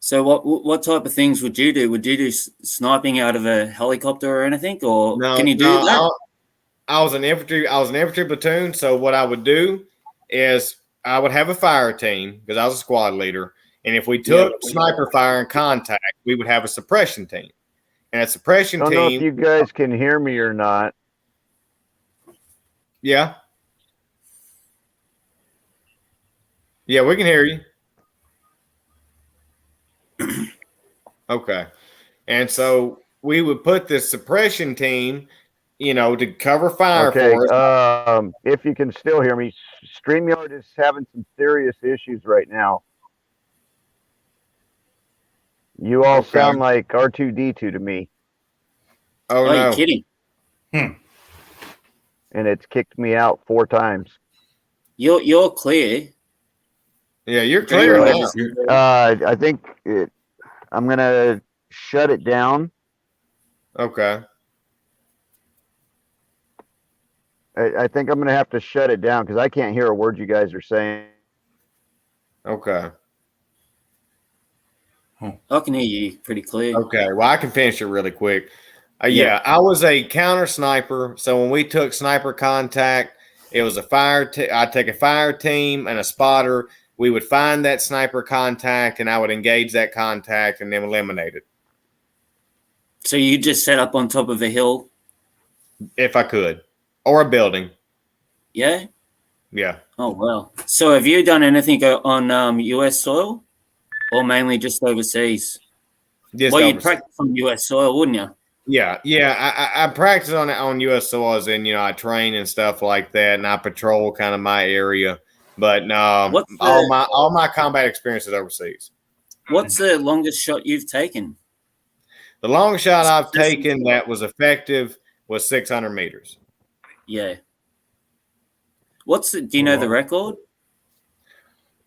So what type of things would you do? Would you do sniping out of a helicopter or anything, or can you do that? I was an infantry platoon. So what I would do is I would have a fire team because I was a squad leader, and if we took sniper fire in contact, we would have a suppression team, and a suppression Don't team. know if you guys can hear me or not. Yeah, yeah, we can hear you. Okay. And so we would put this suppression team, to cover fire Okay, for us. if you can still hear me, StreamYard is having some serious issues right now. You all Okay. sound like R2D2 to me, Oh, Are no. you kidding? and it's kicked me out 4 times. You're clear. Yeah, you're clear now. I think I'm gonna shut it down. Okay. I think I'm gonna have to shut it down because I can't hear a word you guys are saying. Okay. I can hear you pretty clear. Okay. Well, I can finish it really quick. Yeah. Yeah, I was a counter sniper. So when we took sniper contact, it was I'd take a fire team and a spotter. We would find that sniper contact, and I would engage that contact and then eliminate it So you just set up on top of a hill, if I could, or a building. yeah? Yeah. Oh wow. So have you done anything on US soil, or mainly just overseas? Just Well, you'd overseas. practice on US soil, wouldn't you? Yeah. I practice on U.S. soils, and I train and stuff like that, and I patrol kind of my area. But all my combat experience is overseas. What's the longest shot you've taken? The longest shot I've taken that was effective was 600 meters. Yeah. Do you know the record?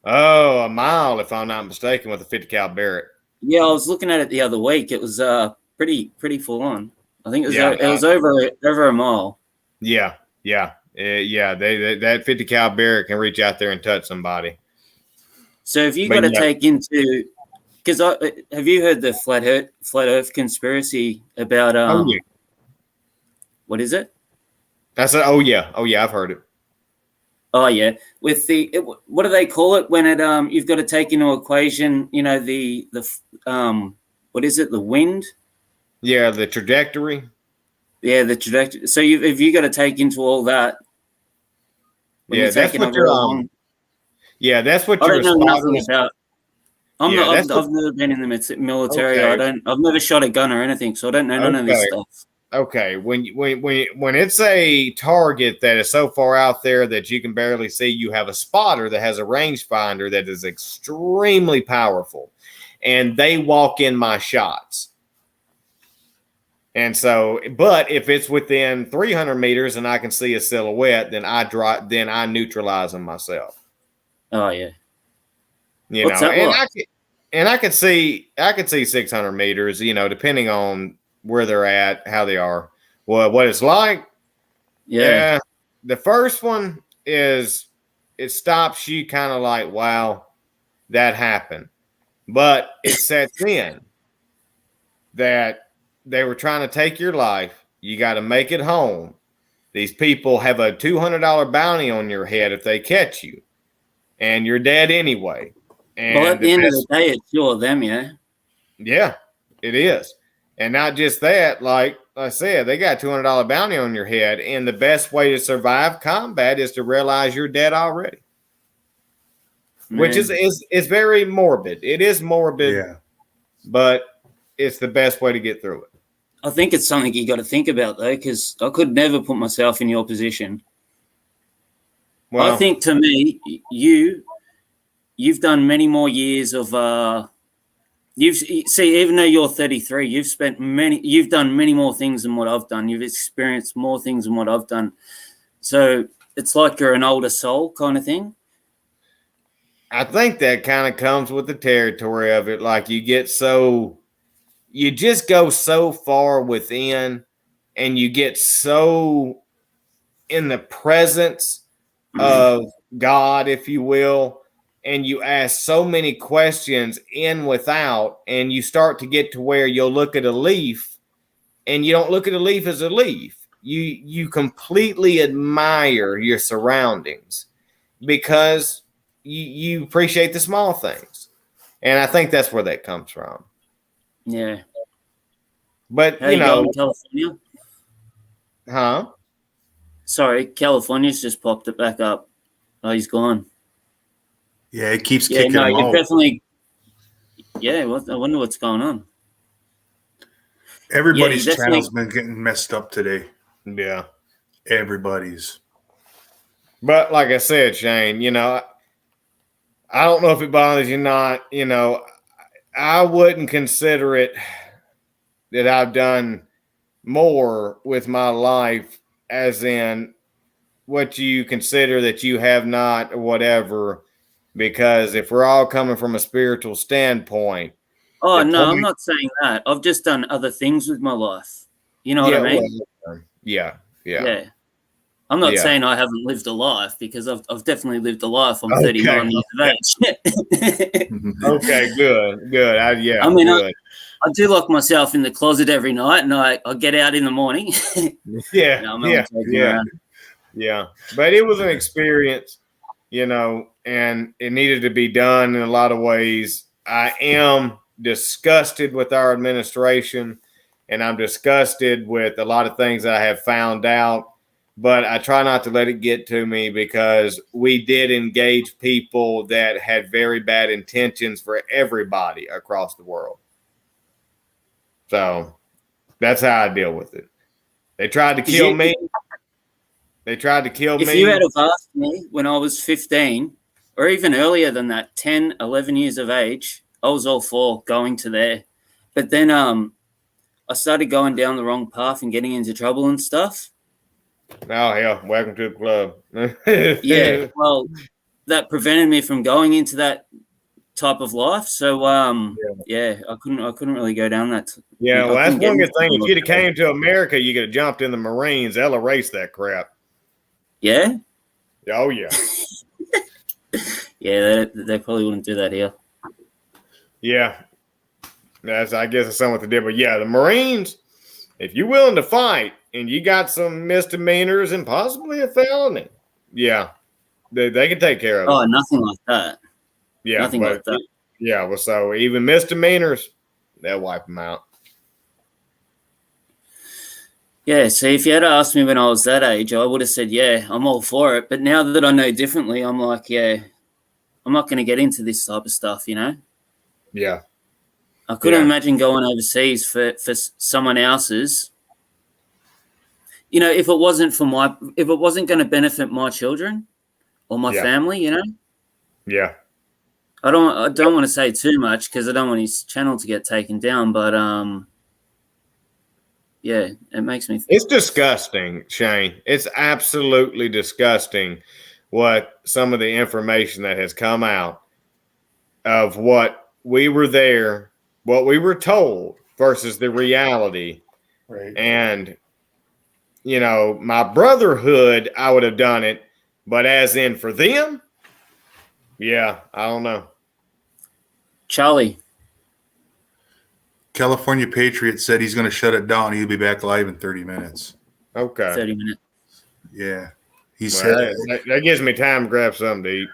Oh, a mile, if I'm not mistaken, with a 50 cal Barrett. Yeah, I was looking at it the other week. It was pretty full on. I think it was over a mile. Yeah. They that 50 cal Barrett can reach out there and touch somebody. So if you got to take into, because have you heard the flat Earth conspiracy about what is it? That's it. Oh yeah, I've heard it. Oh yeah, with what do they call it when you've got to take into equation, the what is it, the wind? Yeah, the trajectory. Yeah, the trajectory. So if you got to take into all that, that's what you're Yeah, that's what you're. I don't know nothing about. I've never been in the military. Okay. I've never shot a gun or anything, so I don't know none of this stuff. Okay, when it's a target that is so far out there that you can barely see, you have a spotter that has a rangefinder that is extremely powerful, and they walk in my shots. And so, but if it's within 300 meters and I can see a silhouette, then I neutralize them myself. Oh yeah. What's that I could see 600 meters, depending on where they're at, how they are. Well, what it's like. Yeah. The first one is it stops you kind of like, wow, that happened. But it sets in that they were trying to take your life. You got to make it home. These people have a $200 bounty on your head if they catch you, and you're dead anyway. And well, at the end of the day, it's sure them, yeah. Yeah, it is. And not just that, like I said, they got a $200 bounty on your head, and the best way to survive combat is to realize you're dead already. Man. Which is very morbid. It is morbid, but it's the best way to get through it. I think it's something you got to think about, though, because I could never put myself in your position. Well, I think to me, you've done many more years of even though you're 33, you've done many more things than what I've done. You've experienced more things than what I've done. So it's like you're an older soul kind of thing. I think that kind of comes with the territory of it. Like you just go so far within, and you get so in the presence of God, if you will, and you ask so many questions in without, and you start to get to where you'll look at a leaf and you don't look at a leaf as a leaf. You completely admire your surroundings because you appreciate the small things. And I think that's where that comes from. Yeah. But How you going, California? Huh? Sorry, California's just popped it back up. Oh, he's gone. Yeah, it keeps Yeah, kicking no, him you're out. definitely. Yeah, I wonder what's going on. Everybody's Yeah, channel's been getting messed up today. Yeah. Everybody's. But like I said, Shane, I don't know if it bothers you or not. I wouldn't consider it that I've done more with my life, as in what you consider that you have not, or whatever. Because if we're all coming from a spiritual standpoint, Oh the no, I'm point, not saying that. I've just done other things with my life. You know what yeah, I mean? well, yeah. Yeah. I'm not Yeah. saying I haven't lived a life because I've definitely lived a life. I'm Okay. 39 years of age. Okay, good. I mean, good. I do lock myself in the closet every night, and I get out in the morning. Yeah, No, I'm only joking around. yeah. But it was an experience, and it needed to be done in a lot of ways. I am disgusted with our administration, and I'm disgusted with a lot of things that I have found out. But I try not to let it get to me because we did engage people that had very bad intentions for everybody across the world. So that's how I deal with it. They tried to kill me. They tried to kill me. If you had have asked me when I was 15, or even earlier than that, 10, 11 years of age, I was all for going to there. But then I started going down the wrong path and getting into trouble and stuff. Oh, hell, welcome to the club. Yeah, well, that prevented me from going into that type of life. So, yeah, I couldn't really go down that. Yeah, well, I that's couldn't get one good into thing. If trouble. you'd have came to America, you could have jumped in the Marines. They'll erase that crap. Yeah? Oh, yeah. Yeah, they probably wouldn't do that here. Yeah. I guess that's somewhat they did. But yeah, the Marines, if you're willing to fight and you got some misdemeanors and possibly a felony, yeah, they can take care of it. Oh, nothing like that. Yeah, nothing like that. Yeah, well, so even misdemeanors, they'll wipe them out. Yeah, so if you had asked me when I was that age, I would have said, yeah, I'm all for it. But now that I know differently, I'm like, yeah, I'm not going to get into this type of stuff, Yeah. I couldn't imagine going overseas for someone else's. If it wasn't going to benefit my children or my family, Yeah. I don't want to say too much because I don't want his channel to get taken down, but yeah, it makes me. It's disgusting, Shane. It's absolutely disgusting what some of the information that has come out of what we were there, what we were told versus the reality. Right. And, my brotherhood, I would have done it. But as in for them, yeah, I don't know. Charlie. California Patriot said he's going to shut it down. He'll be back live in 30 minutes. Okay. 30 minutes. Yeah. He said that gives me time to grab something to eat.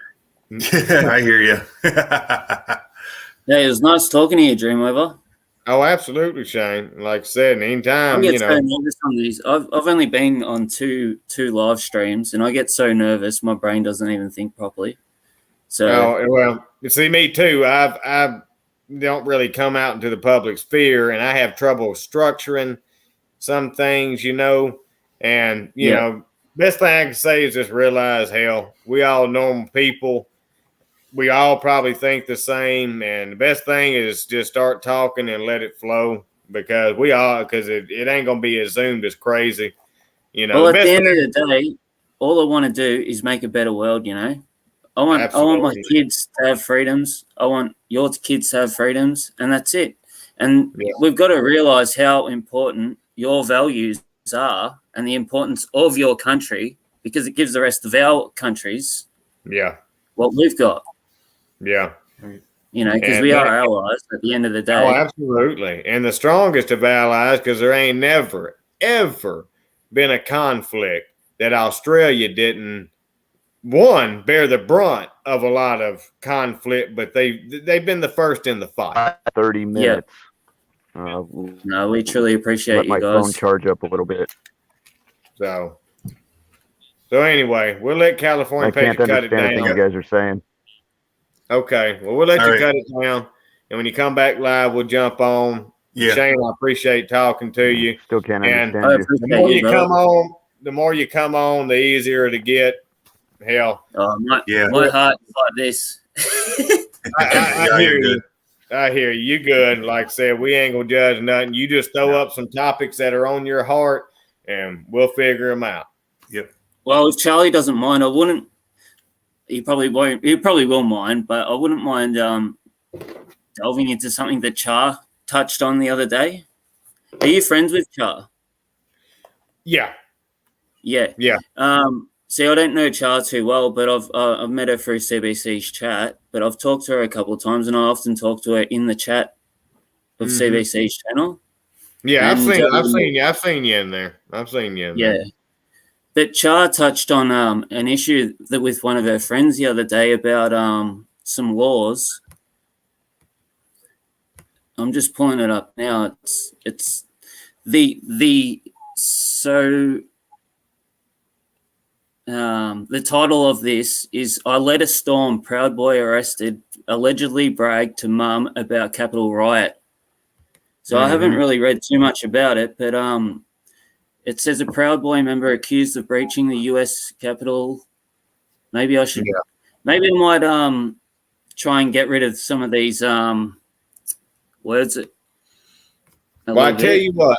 I hear you. Yeah, it was nice talking to you, Dreamweaver. Oh, absolutely, Shane. Like I said, anytime, I get so nervous on these. I've only been on two live streams, and I get so nervous my brain doesn't even think properly. So, well, you see, me too. I don't really come out into the public sphere, and I have trouble structuring some things, and best thing I can say is just realize, hell, we all normal people. We all probably think the same, and the best thing is just start talking and let it flow because it ain't gonna be as zoomed as crazy. Well, at the end of the day, all I want to do is make a better world. I want my kids to have freedoms. I want your kids to have freedoms, and that's it. And we've got to realize how important your values are and the importance of your country because it gives the rest of our countries Yeah. what we've got. Yeah. Because And we that- are allies at the end of the Oh, day. absolutely. And the strongest of allies, because there ain't never, ever been a conflict that Australia didn't, one, bear the brunt of a lot of conflict, but they've been the first in the fight. 30 minutes. No, we truly appreciate Let you my phone guys. charge up a little bit. So anyway, we'll let California I can't Patriot cut it understand anything you down. guys are saying. Okay. Well, we'll let All you right. cut it down. And when you come back live, we'll jump on. Yeah. Shane, I appreciate talking to you. Still can't And understand I you. The appreciate more you, you brother. come on, the easier to get. Hell, Yeah. My heart is like this. I Yeah, hear you're you. good. I hear you. You good. Like I said, we ain't gonna judge nothing. You just throw up some topics that are on your heart, and we'll figure them out. Yep. Well, if Charlie doesn't mind, I wouldn't. He probably won't. He probably will mind, but I wouldn't mind delving into something that Char touched on the other day. Are you friends with Char? Yeah. Yeah. Yeah. See, I don't know Char too well, but I've met her through CBC's chat. But I've talked to her a couple of times, and I often talk to her in the chat of CBC's channel. Yeah. And, I've seen you. I've seen you in there. Yeah. But Char touched on an issue that with one of her friends the other day about some laws. I'm just pulling it up now. It's the title of this is "I Led a Storm, Proud Boy Arrested, Allegedly Bragged to Mum About Capitol Riot." So I haven't really read too much about it, but it says a Proud Boy member accused of breaching the U.S. Capitol. Maybe I should. Yeah. Maybe I might try and get rid of some of these words. Well, I tell you what.